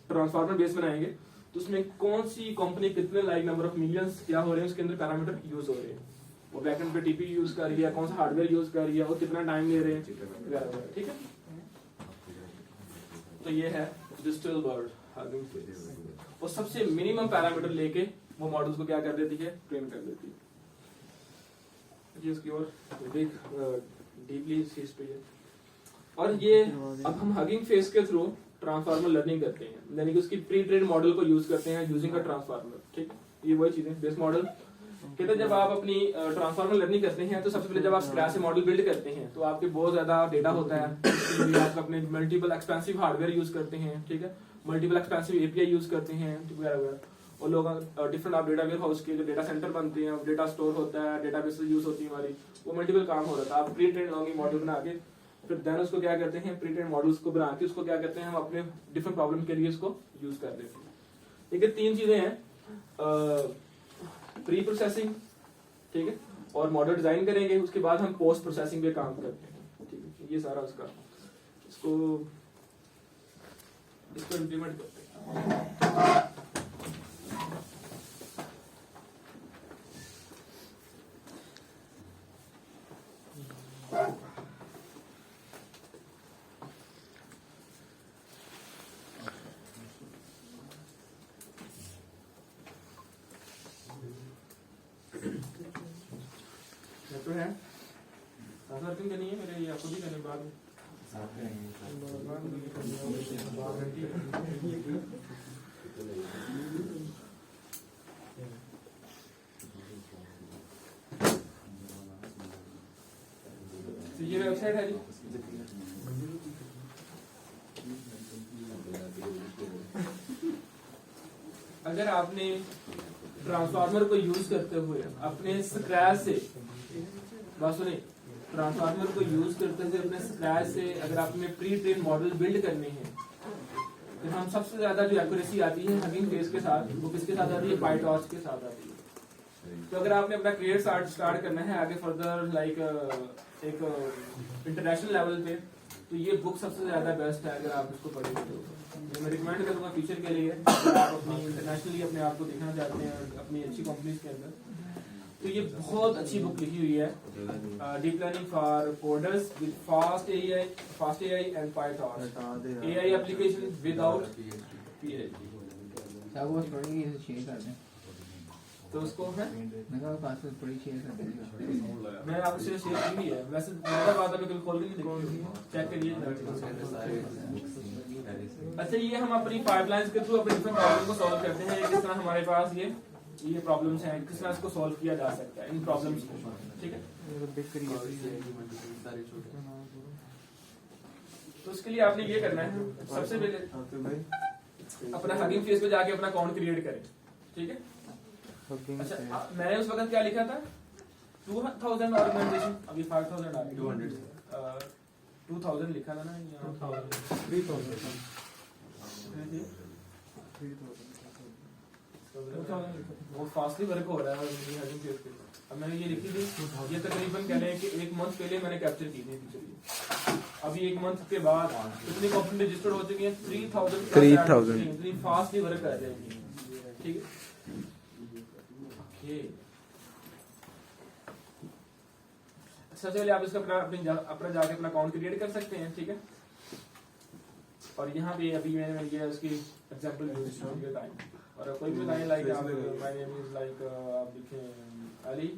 A: ट्रांसफॉर्मर बेस बनाएंगे, तो उसमें कौन सी कंपनी कितने लाइक नंबर ऑफ मिलियंस क्या हो रहे हैं उसके अंदर पैरामीटर यूज हो रहे हैं, वो बैकएंड पे TP यूज कर रही है, कौन सा हार्डवेयर यूज कर रही है और कितना टाइम ले रहे हैं वगैरह, ठीक है। तो ये है डिजिटल वर्ल्ड हगिंग फेस, वो सबसे मिनिमम पैरामीटर लेके वो मॉडल्स को क्या कर देती है, ट्रेन कर देती है। ये उसकी और डीपली हिस्ट्री है। और ये अब हम हगिंग फेस के थ्रू ट्रांसफार्मर लर्निंग करते हैं, यानी कि उसकी प्री ट्रेन मॉडल को यूज करते हैं यूजिंग अ ट्रांसफार्मर, ठीक। ये वही चीजें बेस मॉडल कहते हैं। जब आप अपनी ट्रांसफार्मर लर्निंग करते हैं तो सबसे पहले जब आप स्क्रैच से मॉडल बिल्ड करते हैं तो आपके बहुत ज्यादा डेटा होता है, इसके लिए आप अपने मल्टीपल एक्सपेंसिव हार्डवेयर यूज करते हैं, ठीक है, मल्टीपल एक्सपेंसिव API यूज करते हैं वगैरह वगैरह। और लोग डिफरेंट आप डेटा वेयर हाउस के जो डेटा सेंटर बनते हैं, डेटा स्टोर होता है, डेटाबेस यूज होती है हमारी, वो मल्टीपल काम हो रहा था। आप प्री ट्रेन लर्निंग मॉडल बना के फिर देन उसको क्या करते हैं, प्री ट्रेन मॉडल्स को बना के उसको क्या करते हैं हम अपने डिफरेंट प्रॉब्लम के लिए इसको यूज कर लेते हैं। ठीक है, 3 चीजें हैं, प्री प्रोसेसिंग, ठीक है, और मॉडल डिजाइन करेंगे, उसके बाद हम पोस्ट प्रोसेसिंग पे काम करते हैं, ठीक है। ये सारा उसका इसको इम्प्लीमेंट करते हैं। तो है साथ वर्किंग करनी है मेरे, ये आपको भी करने बाद में तो ये वेबसाइट है जी। अगर आपने ट्रांसफार्मर को यूज करते हुए अपने स्क्रैच से, बात सुनिए, ट्रांसफार्मर को यूज करते हुए अपने स्क्रैच से अगर आपने प्री ट्रेन मॉडल बिल्ड करने हैं तो हम सबसे ज्यादा जो एक्यूरेसी आती है हगिंग फेस के साथ, वो किसके साथ आती है, पाइटॉर्च के साथ आती है। तो अगर आपने अपना करियर स्टार्ट करना है आगे फर्दर लाइक एक इंटरनेशनल लेवल पे, तो ये बुक सबसे ज्यादा बेस्ट है अगर आप इसको पढ़ेंगे तो मैं रिकमेंड करूंगा फ्यूचर के लिए। अगर आप अपनी इंटरनेशनली अपने आप को देखना चाहते हैं अपनी अच्छी कंपनीज के अंदर, तो ये बहुत अच्छी बुक लिखी हुई है, deep learning for coders with fast AI and Python, AI application without PhD।
H: सब वो थोड़ी शेयर कर दें,
A: तो उसको है
H: मैं कहा पासवर्ड थोड़ी शेयर कर दें।
A: मैं आपसे शेयर की है, वैसे मेरा बात अभी बिल्कुल खोल के नहीं देखी, चेक करिए। अच्छा, ये हम अपनी पाइपलाइंस के थ्रू अपने डिफरेंट प्रॉब्लम को सॉल्व करते हैं। किस तरह हमारे पास ये प्रॉब्लम्स हैं, किस तरह इसको सॉल्व किया जा सकता है इन प्रॉब्लम्स को, ठीक है। तो उसके लिए आपने ये करना है, सबसे पहले अपना हगिंग फेस पे जाके अपना अकाउंट क्रिएट करें, ठीक है। अच्छा, मैंने उस वक्त क्या लिखा था, 2000 ऑर्गेनाइजेशन, अभी 5000 आ गया, 2000 लिखा था ना, 3000 वो फास्टली वर्क हो रहा है हगिंग फेस पे। अब मैंने ये लिखी थी, ये तकरीबन कह लें कि 1 मंथ पहले मैंने कैप्चर की थी पिक्चर। अभी 1 मंथ के बाद कितनी कंपनी रजिस्टर्ड हो चुकी है, 3000 इतनी फास्टली वर्क कर रही है, ठीक है। सबसे पहले आप इसका अपना जाके अपना अकाउंट क्रिएट कर सकते हैं, ठीक है। और यहाँ पे अभी मैंने ये उसकी एग्जांपल यूज किया है, और कोई भी लाइन लाइक आप माय नेम इज लाइक आप लिखें अली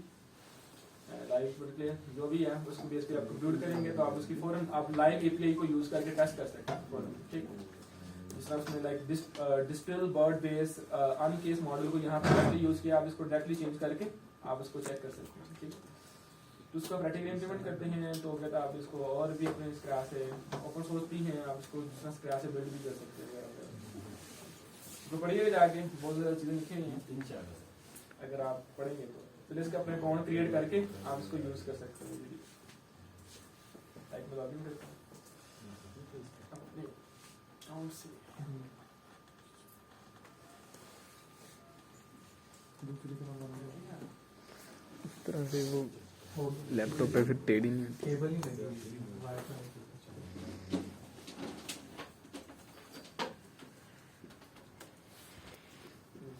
A: लाइव करके जो भी है उसको बेस पे आप कंप्यूट करेंगे तो आप उसकी फौरन आप लाइव API को यूज करके टेस्ट कर सकते हैं, ठीक। जिस तरह उसमें like display BERT base uncased model को यहाँ पर यूज किया, आप इसको डायरेक्टली चेंज करके आप इसको चेक कर सकते हैं, ठीक है। तो उसको प्रैक्टिकली इम्प्लीमेंट करते हैं तो कहता है आप इसको और भी अपने स्क्रैच से ओपन सोर्स भी हैं, आप इसको दूसरा स्क्रैच से बिल्ड भी कर सकते हैं तो पढ़िएगा जाके, बहुत ज़्यादा चीज़ें लिखी हुई हैं, अगर आप पढ़ेंगे तो फिर इसका अपने अकाउंट क्रिएट करके आप इसको यूज़ कर सकते हैं। लाइक मैं लॉगिन करता हूँ अपने अकाउंट से,
B: इस तरह से वो लैपटॉप पे फिर टेढ़ी नहीं होती।
D: केबल ही लगी वाईफाई।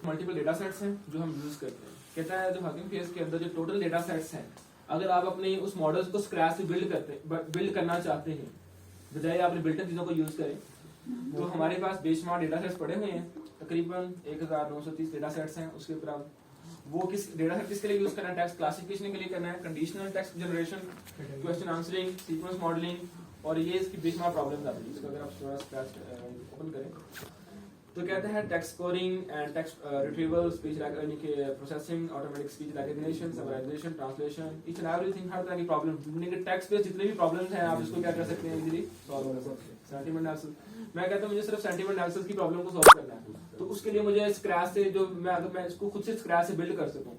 A: मल्टीपल डेटा सेट्स हैं जो हम यूज करते हैं। कहता है जो हगिंग फेस के अंदर जो टोटल डेटा सेट्स हैं, अगर आप अपने उस मॉडल्स को स्क्रैच से बिल्ड करना चाहते हैं, बजाय आपने बिल्ट इन चीजों को यूज करें, तो हमारे पास बेशुमार डेटा सेट्स पड़े हुए हैं, तकरीबन 1930 डेटा सेट्स हैं। उसके ऊपर आप वो किस डेटा सेट किसके लिए यूज करना है, टेक्स्ट क्लासिफिकेशन के लिए करना है, conditional text generation, question answering, sequence modelling, और ये इसकी बेशुमार प्रॉब्लम्स आती हैं। इसको अगर आप थोड़ा स्क्रैच ओपन करें तो कहते हैं text scoring and text retrieval, speech processing, automatic speech recognition, summarization, translation, each and everything, हर तरह की प्रॉब्लम टेक्स्ट पे जितने भी प्रॉब्लम्स हैं आप इसको क्या कर सकते हैं, इजीली सॉल्व कर सकते हैं। सेंटीमेंट एनालिसिस, मैं कहता हूं मुझे सिर्फ सेंटीमेंट एनालिसिस की प्रॉब्लम को सॉल्व करना है, तो उसके लिए मुझे स्क्रैच से जो अगर मैं इसको खुद से स्क्रैच से बिल्ड कर सकूं,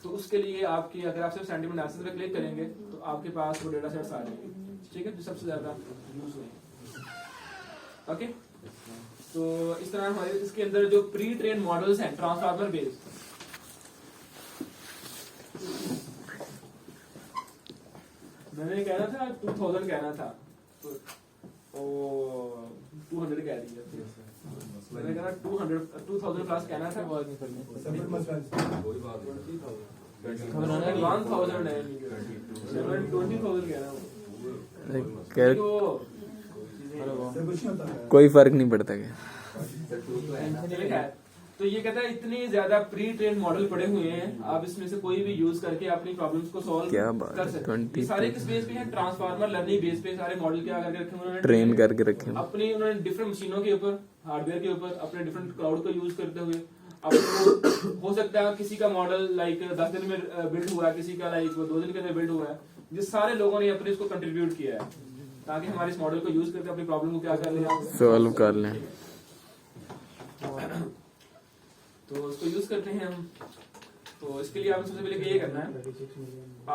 A: तो उसके लिए आपकी अगर आप सिर्फ सेंटीमेंट एनालिसिस पे क्लिक करेंगे तो आपके पास वो डेटा सेट्स आ जाएंगे, ठीक है, जो सबसे ज्यादा यूज हुए। ओके, तो इस तरह हमारे इसके अंदर जो प्री ट्रेन मॉडल्स हैं ट्रांसफार्मर बेस्ड, मैंने कहना था 2000 कहना था तो ओ 200 कह दी है, मैंने कहा 2000 प्लस कहना था,
C: कोई बात नहीं,
A: 1000 है, 20,000 कहना
B: खैर
A: तो
B: कोई फर्क नहीं पड़ता क्या।
A: तो ये कहता है इतने ज्यादा प्री ट्रेन मॉडल पड़े हुए हैं, आप इसमें से कोई भी यूज करके अपनी प्रॉब्लम्स को सॉल्व
B: क्या बात
A: कर
B: है,
A: सकते हैं। ये सारे किस बेस पे हैं, ट्रांसफार्मर लर्निंग बेस पे सारे मॉडल क्या करके रखे हुए हैं,
B: ट्रेन करके रखे हैं।
A: अपनी उन्होंने डिफरेंट मशीनों के ऊपर, हार्डवेयर के ऊपर, अपने डिफरेंट क्लाउड को यूज करते हुए आपको हो सकता है किसी का मॉडल लाइक 10 दिन में बिल्ड हुआ है, किसी का लाइक 2 दिन के अंदर बिल्ड हुआ है, जिस सारे लोगों ने अपने इसको कंट्रीब्यूट किया है ताकि हमारे इस मॉडल को यूज करके अपनी प्रॉब्लम को क्या कर लें,
B: सॉल्व कर लें।
A: तो इसको यूज करते हैं हम। तो इसके लिए आपको सबसे पहले ये करना है,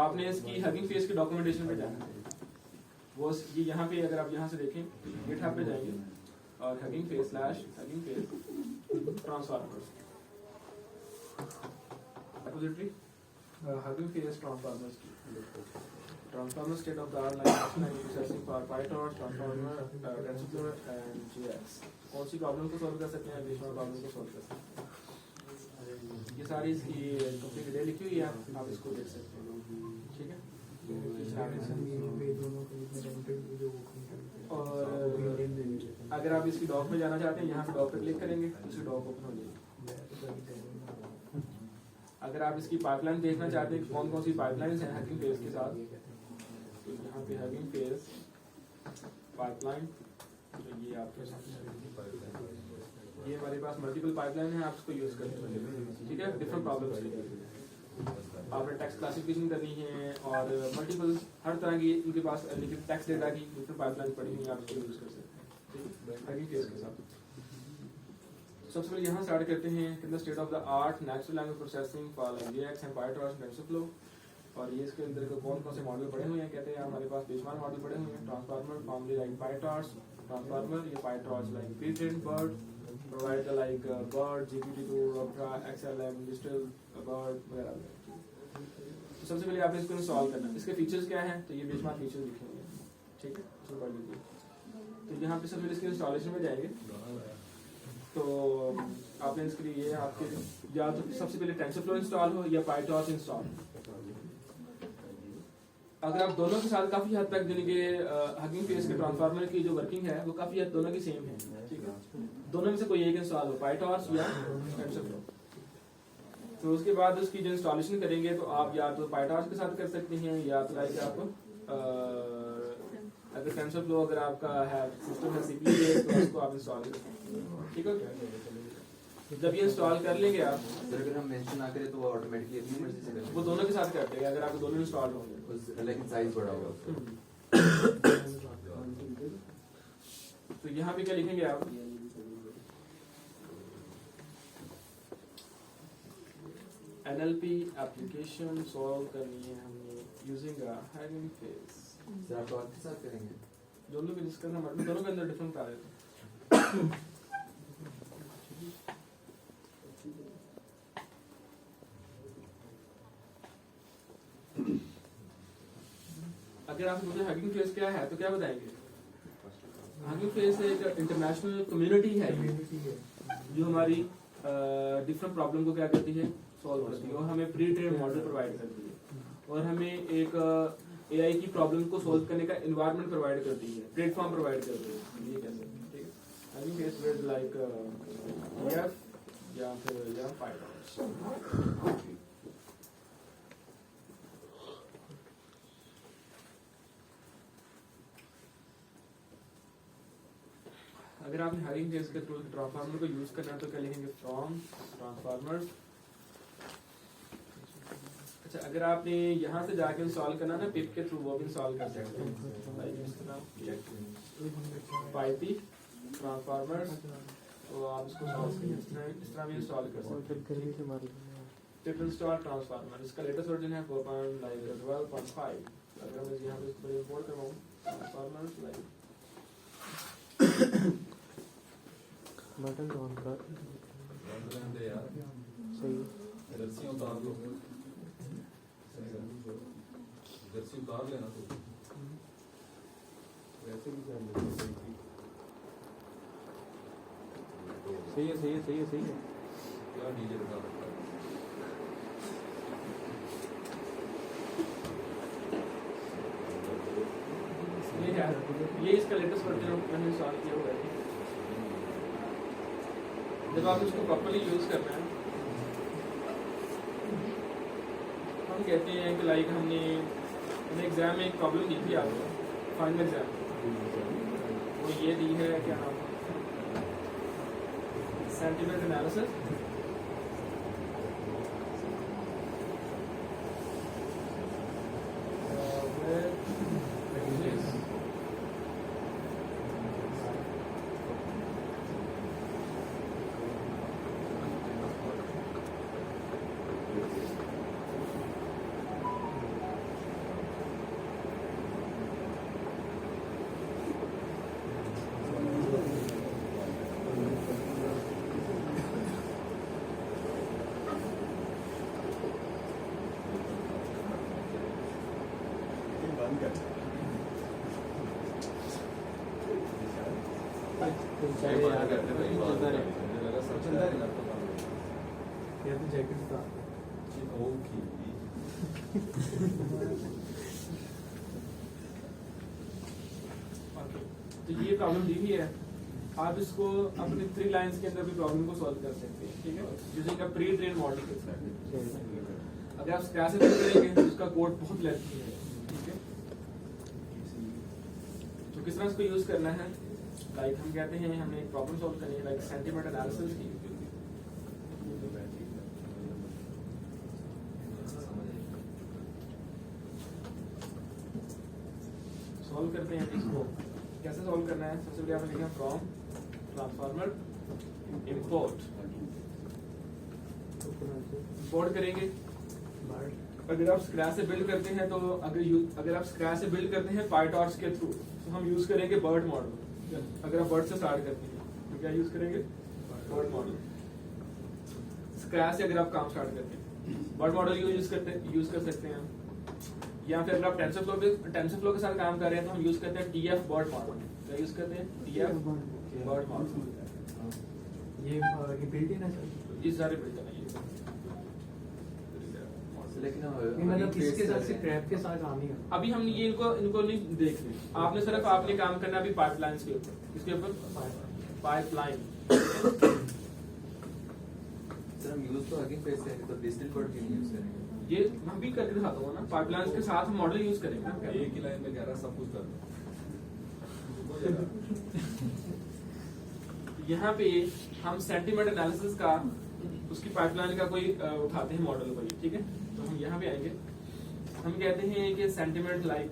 A: आपने इसकी हगिंग फेस की डॉक्यूमेंटेशन पे जाना है। वो ये यहाँ पे अगर आप यहाँ से देखें गिटहब पे जाएंगे और hugging Face transformers repository Hugging Face transformers की transformer state of the art like processing for PyTorch transformer TensorFlow and JAX. कौन सी प्रॉब्लम को सॉल्व कर सकते हैं, बेशुमार प्रॉब्लम को सॉल्व कर सकते हैं। ये सारी इसकी कंप्लीट डिटेल लिखी हुई है, आप इसको देख सकते हैं, ठीक है। और अगर आप इसकी डॉक में जाना चाहते हैं, यहाँ पे डॉक पे क्लिक करेंगे, इसकी डॉक ओपन हो जाएगी। अगर आप इसकी पाइपलाइन देखना चाहते हैं कौन कौन सी पाइपलाइंस हैं हगिंग फेस के साथ, तो यहाँ पे हगिंग फेस पाइपलाइन, तो ये आपके ये हमारे पास मल्टीपल पाइपलाइन है, आप इसको यूज करते हैं, ठीक है, डिफरेंट प्रॉब्लम्स के लिए। आपने टेक्स्ट क्लासिफिकेशन करनी है और मल्टीपल हर तरह की इनके पास टेक्स्ट डेटा की डिफरेंट पाइपलाइन पड़ी हुई है, आप इसको यूज कर सकते हैं हगिंग फेस के साथ। सबसे पहले यहाँ स्टार्ट करते हैं कितना state of the art natural language processing for GX and PyTorch TensorFlow. और ये इसके अंदर कौन कौन से मॉडल पड़े हुए हैं, कहते हैं हमारे पास बेशुमार मॉडल पड़े हुए हैं। Transformer formerly like PyTorch transformer, ये PyTorch like pre trained BERT provide the like BERT GPT-2 ultra XLM distil BERT वगैरह। तो सबसे पहले आपने इसको इंस्टॉल करना है। इसके फीचर्स क्या हैं, तो ये बेशुमार फीचर्स लिखे हुए हैं, ठीक है, इसको पढ़ लीजिए। तो यहाँ पे सबसे पहले इसके इंस्टॉलेशन में जाएंगे, तो आपने इसके लिए आपके या तो सबसे पहले टेंसरफ्लो इंस्टॉल हो या पाइटॉर्च इंस्टॉल। अगर आप दोनों के साथ काफी हद तक यानी कि हगिंग फेस के ट्रांसफार्मर की जो वर्किंग है वो काफी हद दोनों की सेम है, ठीक है, दोनों में से कोई एक इंस्टॉल हो, पाइटॉर्च या टेंसरफ्लो। तो उसके बाद उसकी जो इंस्टॉलेशन करेंगे तो आप या तो पाइटॉर्च के साथ कर सकते हैं या तो लाइक आप अगर टेंसरफ्लो अगर आपका है सिस्टम है सीपीयू बेस्ड तो उसको आप इंस्टॉल करें, ठीक है। जब ये इंस्टॉल कर लेंगे आप,
E: सर अगर हम मेंशन ना करें तो वो ऑटोमेटिकली अपनी मर्जी से कर
A: वो दोनों के साथ कर देगा अगर आपके दोनों इंस्टॉल होंगे।
E: उस लेकिन साइज बड़ा होगा उसका।
A: तो यहाँ पे क्या लिखेंगे आप, NLP एप्लीकेशन सॉल्व करनी है हमने using a hanging face.
E: Sir आप और के साथ करेंगे?
A: दोनों के जिसका नाम दोनों के अंदर डिफरेंट आ रहे थे। अगर आप मुझे हगिंग फेस क्या है तो क्या बताएंगे? हगिंग फेस एक इंटरनेशनल कम्युनिटी है जो हमारी डिफरेंट प्रॉब्लम को क्या करती है, सॉल्व करती है, और हमें प्री ट्रेन मॉडल प्रोवाइड करती है, और हमें एक AI की प्रॉब्लम को सॉल्व करने का एनवायरनमेंट प्रोवाइड करती है, प्लेटफॉर्म प्रोवाइड करती है। ये कैसे, ठीक है। हगिंग फेस विद लाइक या फिर या फाइव। अगर आपने हगिंग फेस के थ्रू ट्रांसफार्मर को यूज करना है तो क्या लिखेंगे, फ्रॉम ट्रांसफार्मर। अच्छा, अगर आपने यहाँ से जाके इंस्टॉल करना ना पिप के थ्रू, वो भी इंस्टॉल कर सकते हैं, पाइपी ट्रांसफार्मर, तो आप इसको इस तरह भी इंस्टॉल कर सकते हैं। पिप इंस्टॉल ट्रांसफार्मर, इसका लेटेस्ट वर्जन है 4.12.5। अगर मैं यहाँ पे इसको इंपोर्ट करवाऊँ ट्रांसफार्मर लाइक
F: बटन ऑन कर
C: दे यार,
F: सही
C: जर्सी उतार दो, जर्सी उतार लेना तो वैसे भी कर लेते।
F: सही है, सही है, सही है, सही है।
C: क्या डीजे लगा रखा है?
A: ये है, ये इसका लेटेस्ट वर्जन मैंने इंस्टॉल किया हुआ है। जब आप इसको प्रॉपर्ली यूज करना है, हम कहते हैं कि लाइक हमने एग्जाम में एक प्रॉब्लम दी थी आपको, फाइनल एग्जाम, वो ये दी है, क्या नाम है, सेंटीमेंट एनालिसिस।
C: ये बात करते थे, ये बात करते थे, मुझे लगा सब चलता है लैपटॉप में।
D: या तो जैकेट का
C: ओके।
A: तो ये प्रॉब्लम दी हुई है, आप इसको अपने 3 लाइंस के अंदर भी प्रॉब्लम को सॉल्व कर सकते हैं, ठीक है, using a pre train model के साथ। अगर आप स्क्रैच से बिल्ड करेंगे तो उसका कोड बहुत लेंथी है, ठीक है। तो किस तरह इसको यूज करना है, लाइक हम कहते हैं हमने एक प्रॉब्लम सॉल्व करनी है, लाइक सेंटीमेंट एनालिसिस की। सॉल्व करते हैं इसको, कैसे सॉल्व करना है, सबसे पहले आपने लिखा फ्रॉम ट्रांसफार्मर इंपोर्ट, इंपोर्ट करेंगे। अगर आप स्क्रैच से बिल्ड करते हैं तो अगर आप स्क्रैच से बिल्ड करते हैं पाइटॉर्च के थ्रू तो हम यूज करेंगे बर्ड मॉडल। अगर आप बर्ड से स्टार्ट करते हैं तो क्या यूज करेंगे, बर्ड मॉडल। स्क्रैच से अगर आप काम स्टार्ट करते हैं बर्ड मॉडल यूज कर सकते हैं, या फिर अगर आप टेंसरफ्लो के साथ काम कर रहे हैं तो हम यूज करते हैं TF बर्ड मॉडल। क्या यूज करते हैं, TF बर्ड मॉडल।
D: ये बिल्ट इन है सर,
A: ये सारे बिल्ट है ये।
E: लेकिन
D: मतलब इसके साथ से क्रैप के साथ काम नहीं करना।
A: अभी हम ये इनको नहीं देख रहे, आपने सिर्फ आपने काम करना अभी पाइपलाइंस के ऊपर, इसके ऊपर पाइपलाइन।
E: सर हम यूज तो हगिंग फेस करेंगे तो डिजिटल कोड क्यों यूज करेंगे?
A: ये हम भी करके दिखाता हूँ ना, पाइपलाइंस के साथ हम मॉडल यूज करेंगे ना।
C: एक ही लाइन में कह रहा है सब कुछ कर दो।
A: यहाँ पे हम सेंटीमेंट एनालिसिस का उसकी पाइपलाइन का कोई उठाते हैं मॉडल कोई, ठीक है। तो हम यहाँ पे आएंगे, हम कहते हैं कि सेंटीमेंट लाइक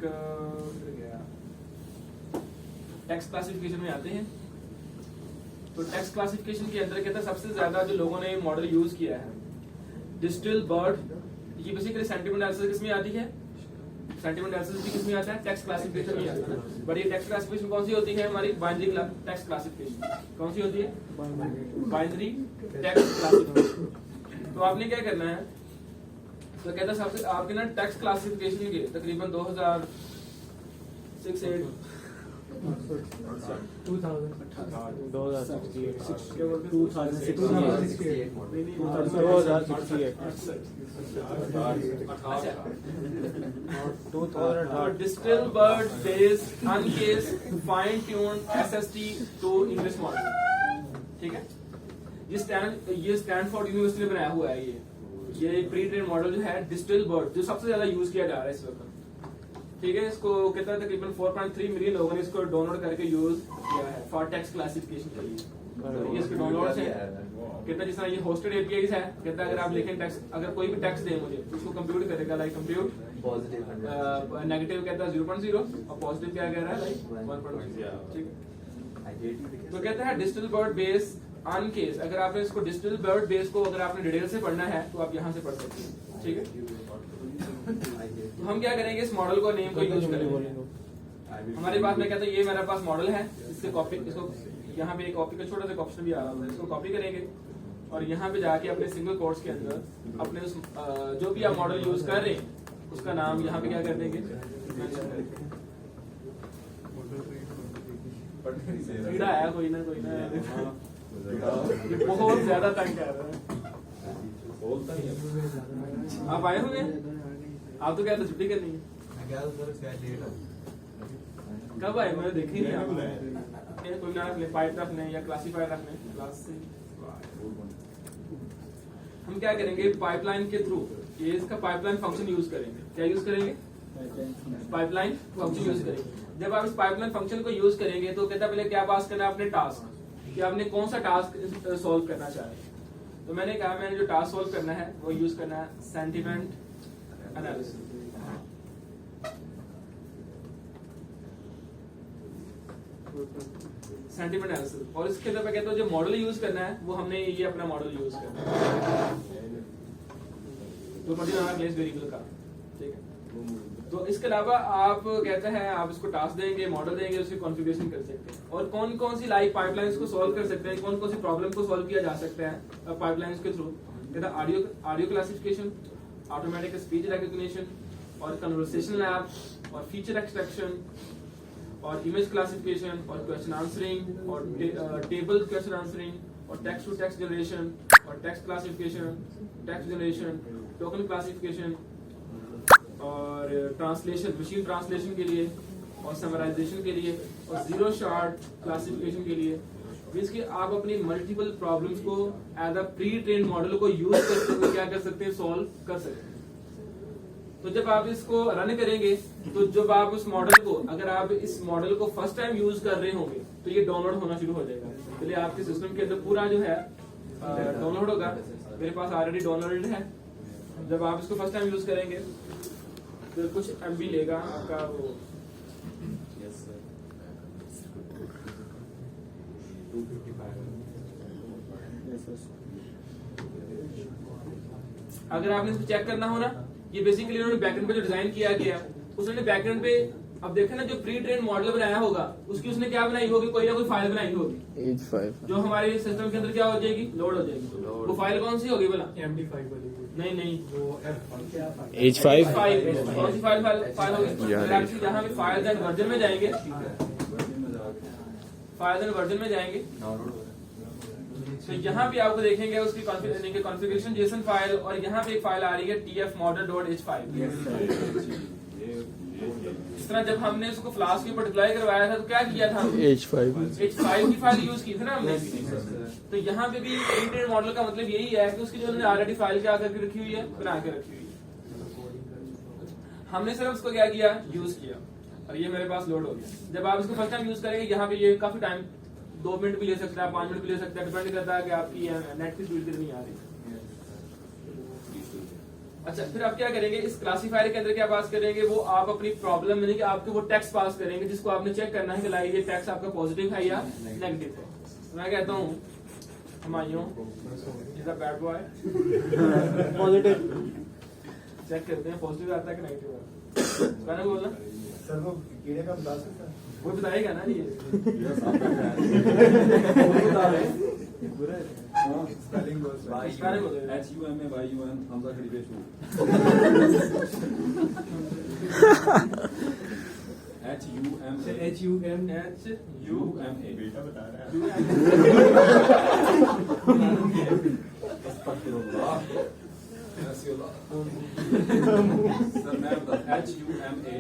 A: टेक्स्ट क्लासिफिकेशन में आते हैं। तो टेक्स्ट क्लासिफिकेशन के अंदर कहता है सबसे ज्यादा जो लोगों ने मॉडल यूज किया है डिस्टिल बर्ड, ये बेसिकली सेंटीमेंट एनालिसिस किसमें आती है, सेंटीमेंट एनालिसिस भी किसमें आता है, टेक्स्ट क्लासिफिकेशन में आता है। बट ये टेक्स्ट क्लासिफिकेशन कौन सी होती है, हमारी बाइनरी टेक्स्ट क्लासिफिकेशन कौन सी होती है, बाइनरी टेक्स्ट क्लासिफिकेशन। तो आपने क्या करना है, तो कहता है सबसे आपके ना टेक्स्ट क्लासिफिकेशन के तकरीबन 2068 distil BERT base uncased fine tune SST two English model, ठीक है। ये स्टैनफोर्ड यूनिवर्सिटी ने बनाया हुआ है ये प्री ट्रेन मॉडल जो है डिस्टिल बर्ड, जो सबसे ज्यादा यूज किया जा रहा है इस वक्त, ठीक है। इसको कितना तकरीबन 4.3 मिलियन लोगों ने इसको डाउनलोड करके यूज किया है फॉर टेक्स्ट क्लासिफिकेशन के लिए। तो ये इसके डाउनलोड्स है कितना, जिस तरह ये होस्टेड एपीआईज है, कहता है अगर आप लिखें टेक्स्ट, अगर कोई भी टेक्स्ट दे मुझे तो उसको कंप्यूट करेगा, लाइक कंप्यूट नेगेटिव कहता है 0.0 और पॉजिटिव क्या कह रहा है लाइक 1.0, ठीक है। तो कहता है डिस्टिल बर्ड बेस अनकेस, अगर आपने इसको डिस्टिल बर्ड बेस को अगर आपने डिटेल से पढ़ना है तो आप यहाँ से पढ़ सकते हैं, ठीक है। तो हम क्या करेंगे, इस मॉडल को नेम को यूज करेंगे। हमारे पास में कहता है ये मेरे पास मॉडल है, इससे कॉपी, इसको यहाँ पे एक कॉपी का छोटा सा ऑप्शन भी आ रहा है, इसको कॉपी करेंगे और यहाँ पे जाके अपने सिंगल कोट्स के अंदर अपने उस जो भी आप मॉडल यूज कर रहे हैं उसका नाम यहाँ पे क्या कर देंगे, कीड़ा आया कोई ना बहुत ज्यादा तंग कर रहा है। आप आए होंगे, आप तो क्या था छुट्टी करनी है, कब आए मैंने देखी नहीं। आप कोई ना रखने, पाइप रखने या क्लासीफायर रखने क्लास से। हम क्या करेंगे, पाइपलाइन के थ्रू ये इसका पाइपलाइन फंक्शन यूज करेंगे। क्या यूज करेंगे, पाइपलाइन फंक्शन यूज करेंगे। जब आप इस पाइपलाइन फंक्शन को यूज करेंगे तो कहता पहले क्या पास करना है अपने टास्क, कि आपने कौन सा टास्क सॉल्व करना चाह रहे हैं। तो मैंने कहा मैंने जो टास्क सॉल्व करना है वो यूज करना है सेंटीमेंट एनालिसिस। सेंटीमेंट एनालिसिस, और इसके अंदर मैं कहता हूँ जो मॉडल यूज करना है वो हमने ये अपना मॉडल यूज करना है जो प्लेस वेरिएबल का, ठीक है। तो इसके अलावा आप कहते हैं आप इसको टास्क देंगे, मॉडल देंगे, उसकी कॉन्फ़िगरेशन कर सकते हैं और कौन कौन सी लाइक पाइपलाइंस को सॉल्व कर सकते हैं, कौन कौन सी प्रॉब्लम को सॉल्व किया जा सकता है पाइपलाइंस के थ्रू। कहता है audio classification, automatic speech recognition और कन्वर्सेशनल ऐप और फीचर एक्सट्रैक्शन और इमेज क्लासिफिकेशन और क्वेश्चन आंसरिंग और टेबल क्वेश्चन आंसरिंग और टेक्स्ट टू टेक्स्ट जनरेशन और text classification, text generation, token classification और ट्रांसलेशन, मशीन ट्रांसलेशन के लिए और समराइजेशन के लिए और जीरो शॉट क्लासिफिकेशन के लिए। इसके आप अपनी मल्टीपल प्रॉब्लम्स को as a pre train model को यूज करते हुए क्या कर सकते हैं, सॉल्व कर सकते हैं। तो जब आप इसको रन करेंगे तो जब आप उस मॉडल को, अगर आप इस मॉडल को फर्स्ट टाइम यूज कर रहे होंगे तो ये डाउनलोड होना शुरू हो जाएगा। पहले आपके सिस्टम के अंदर पूरा जो है डाउनलोड होगा, मेरे पास ऑलरेडी डाउनलोडेड है। जब आप इसको फर्स्ट टाइम यूज करेंगे तो कुछ MB लेगा आपका वो, अगर आपने इसको चेक करना हो ना, ये बेसिकली उन्होंने बैकएंड पे जो डिजाइन किया गया उसने बैकएंड पे, अब देखे ना जो प्री ट्रेन मॉडल बनाया होगा उसकी उसने क्या बनाई होगी, कोई ना कोई फाइल बनाई होगी
B: H5
A: जो हमारे सिस्टम के अंदर क्या हो जाएगी, लोड हो जाएगी। वो फाइल कौन सी होगी बोला,
D: MD5 वाली
A: नहीं
D: वो
B: H5
A: कौन सी फाइल होगी। यहाँ पे फाइल एंड वर्जन में जाएंगे, फाइल एंड वर्जन में जाएंगे तो यहाँ पे आपको देखेंगे उसकी कॉन्फ़िगरेशन जेसन फाइल और यहाँ पे एक फाइल आ रही है tfmodel.h5। इस तरह जब हमने उसको फ्लास्क के ऊपर डिप्लॉय करवाया था तो क्या किया था, H5 की फाइल यूज की थी ना हमने। तो यहाँ पे भी प्री-ट्रेन मॉडल का मतलब यही है कि उसकी जो हमने ऑलरेडी फाइल क्या करके रखी हुई है, बना के रखी हुई है, हमने सिर्फ उसको क्या किया, यूज किया। और ये मेरे पास लोड हो गया। जब आप इसको फर्स्ट टाइम यूज करेंगे यहाँ पे ये काफी टाइम 2 मिनट भी ले सकता है, 5 मिनट भी ले सकता है, डिपेंड करता है कि आपकी नेट की स्पीड कितनी आ रही है। अच्छा, फिर आप क्या करेंगे, इस क्लासीफायर के अंदर क्या पास करेंगे, वो आप अपनी प्रॉब्लम यानी कि आपके वो टेक्स्ट पास करेंगे जिसको आपने चेक करना है कि लाइक ये टेक्स्ट आपका पॉजिटिव है या नेगेटिव है। मैं कहता हूँ Humayun is a bad boy,
F: positive.
A: Check करते हैं पॉजिटिव आता है कि नेगेटिव आता है। मैंने बोला
G: सर वो कीड़े का बता सकता है?
A: वो बताएगा ना ये।
G: स्पेलिंग
C: HUMAYUN हमजा खड़ी पे शू HUMA
A: बेटा बता रहा है।
C: सर मैं बता HUMA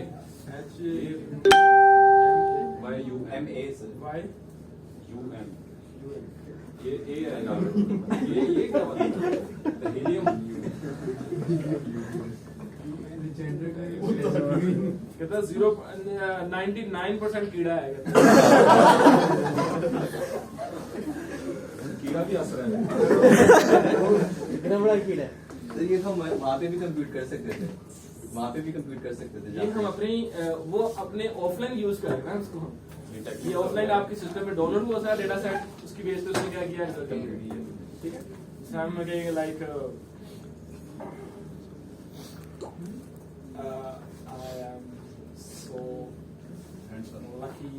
C: YUMA sir
A: Y
C: UM ये है यार, ये क्या बात है? हीलियम
A: कहता 99% कीड़ा है।
C: कीड़ा भी हंस रहा है।
F: इतना बड़ा कीड़ा है।
E: तो ये हम वहाँ पे भी कंप्यूट कर सकते थे, वहाँ पे भी कंप्यूट कर सकते थे।
A: ये हम अपनी वो अपने ऑफलाइन यूज करेंगे ना उसको हम। ये ऑफलाइन आपके सिस्टम में डाउनलोड हुआ था डेटा सेट, उसकी बेस पे उसने क्या किया, रिजल्ट किया। ठीक है, हम कहेंगे like I am so lucky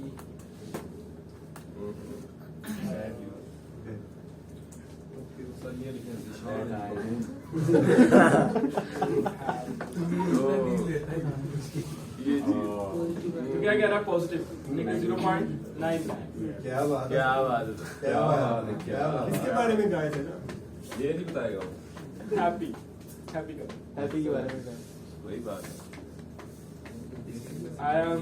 C: sir ये लिखे ये
A: तो क्या कह रहा है पॉजिटिव 0.99।
G: क्या बात है,
C: क्या बात है,
G: क्या बात है, क्या बात है। इसके बारे में गाए थे ना,
C: ये नहीं बताएगा वो।
A: हैप्पी हैप्पी का
F: हैप्पी के बारे में
C: वही बात है।
A: आई एम,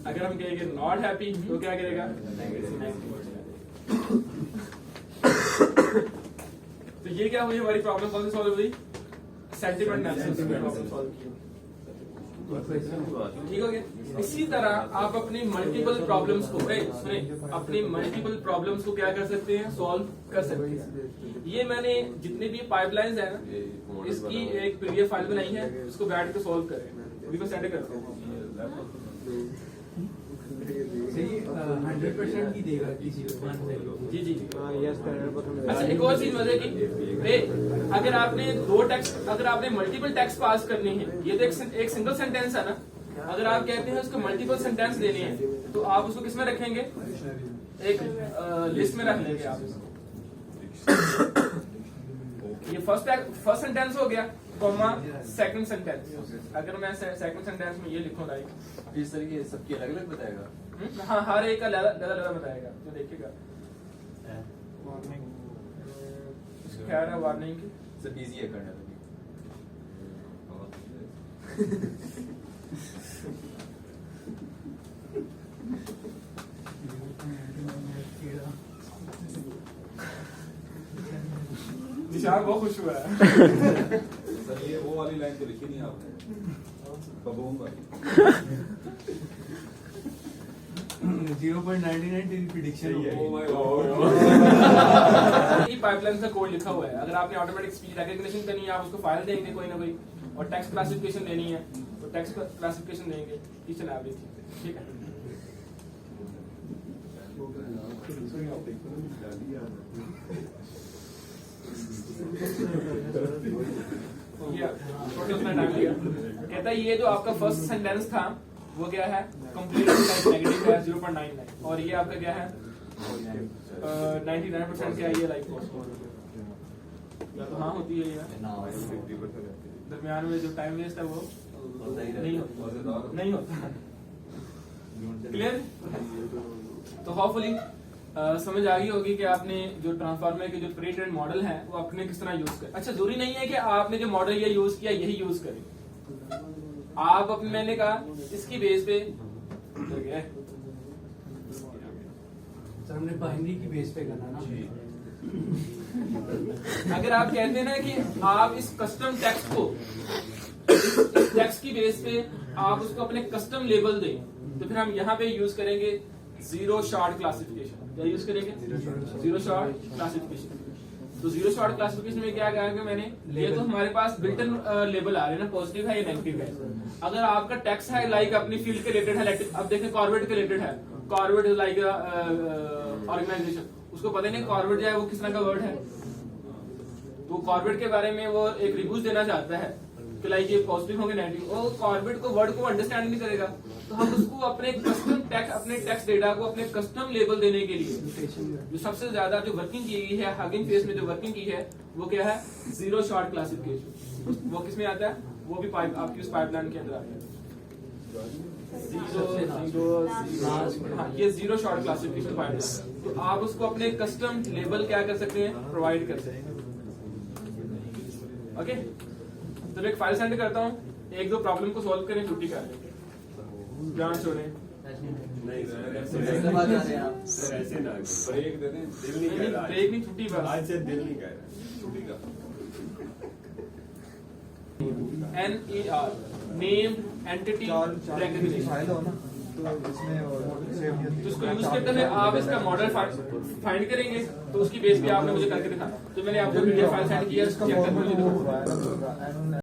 A: अगर हम कहेंगे नॉट हैप्पी तो क्या करेगा, तो ये क्या हुई हमारी प्रॉब्लम कौन सी सॉल्व हुई, सेंटिमेंट एनालिसिस में प्रॉब्लम सॉल्व की। ठीक हो गया। इसी तरह आप अपनी मल्टीपल प्रॉब्लम्स को सुने, अपनी मल्टीपल प्रॉब्लम्स को क्या कर सकते हैं, सॉल्व कर सकते हैं। ये मैंने जितने भी पाइपलाइंस है ना, इसकी एक पीडीएफ फाइल बनाई है, इसको बैठ के सॉल्व करें, अभी मैं सेंड करता हूँ।
D: 100% की देगा किसी को।
A: जी जी।
F: यस 100%।
A: अच्छा, एक और चीज मजे की, अगर आपने अगर आपने मल्टीपल टेक्स्ट पास करनी है, ये तो एक सिंगल सेंटेंस है ना, अगर आप कहते हैं उसको मल्टीपल सेंटेंस देने हैं तो आप उसको किस में रखेंगे, एक लिस्ट में रख लेंगे आप इसको। ये फर्स्ट सेंटेंस हो गया, कॉमा सेकंड सेंटेंस। अगर मैं सेकंड सेंटेंस में ये लिखूं लाइक
E: इस तरीके सबकी अलग अलग बताएगा।
A: हाँ, हर एक का अलग बताएगा, तो देखिएगा। क्या है वार्निंग की,
E: सब इजी है करने में।
A: निशान बहुत खुश हुआ है।
C: सर ये वो वाली लाइन तो लिखी नहीं आपने, बबून वाली।
D: 0.99 तेरी प्रिडिक्शन हो
C: Oh my
D: गई।
C: God।
A: ये पाइपलाइन का कोड लिखा हुआ है, अगर आपने ऑटोमेटिक स्पीच रिकग्निशन करनी है, आप उसको फाइल देंगे कोई ना कोई, और टेक्स्ट क्लासिफिकेशन देनी है तो टेक्स्ट क्लासिफिकेशन देंगे, ईच एंड एवरी थिंग। ठीक है, कहता है ये जो आपका फर्स्ट सेंटेंस था वो क्या है, कंप्लीट नेगेटिव है 0.99, और ये आपका क्या है 99% क्या है, ये लाइक हाँ होती है यार, दरमियान में जो टाइम वेस्ट है वो नहीं होता। क्लियर? तो होपफुली समझ आ गई होगी कि आपने जो ट्रांसफार्मर के जो प्री ट्रेन मॉडल है वो आपने किस तरह यूज कर। अच्छा, जरूरी नहीं है कि आपने जो मॉडल ये यूज किया यही यूज करें, आप अपने, मैंने कहा इसकी बेस पे
D: हमने बाइनरी की बेस पे करना ना।
A: अगर आप कहते हैं ना कि आप इस कस्टम टेक्स्ट को, इस टेक्स्ट की बेस पे आप उसको अपने कस्टम लेबल दें, तो फिर हम यहाँ पे यूज करेंगे जीरो शॉर्ट क्लासिफिकेशन। क्या यूज करेंगे? Zero shot classification. तो जीरो शॉर्ट क्लासिफिकेशन में क्या कहा कि मैंने, ये तो हमारे पास बिल्ट इन लेबल आ रहे हैं ना, पॉजिटिव है या नेगेटिव है। अगर आपका टेक्स्ट है लाइक अपनी फील्ड के रिलेटेड है, अब देखें कॉर्बेट के रिलेटेड है, कॉर्बेट इज लाइक ऑर्गेनाइजेशन, उसको पता नहीं कॉर्बेट जो है वो किस तरह का वर्ड है, तो कॉर्बेट के बारे में वो एक रिव्यूज देना चाहता है कि लाइक ये पॉजिटिव होंगे नेगेटिव, वो कॉर्बेट को वर्ड को अंडरस्टैंड नहीं करेगा। तो हम उसको अपने कस्टम टेक्स्ट, अपने टेक्स्ट डेटा को अपने कस्टम लेबल देने के लिए जो सबसे ज्यादा जो वर्किंग की गई है हगिंग फेस में, जो वर्किंग की है वो क्या है? Zero shot classification. वो किसमें आता है? वो भी पाइप आपकी उस पाइपलाइन के अंदर आता है। हाँ, ये जीरो शॉर्ट क्लासिफिकेशन पाइपलाइन। तो आप उसको अपने कस्टम लेबल क्या कर सकते हैं? प्रोवाइड कर सकते हैं। ओके, तो मैं एक फाइल सेंड करता हूँ, एक दो प्रॉब्लम को सॉल्व करें, छुट्टी कर ध्यान छोड़ें।
C: नहीं सर, ऐसे सर ऐसे ना ब्रेक दे दें, दिल नहीं कह रहा
A: ब्रेक नहीं, छुट्टी बस।
C: आज से दिल नहीं कह रहा छुट्टी का।
A: NER name entity recognition.
F: File हो ना तो इसमें सेव
A: तो इसको यूज करते हुए आप इसका मॉडल फाइंड करेंगे, तो उसकी बेस पे आपने मुझे करके दिखाना। तो मैंने आपको PDF फाइल सेंड किया, चेक करके मुझे दिखाओ।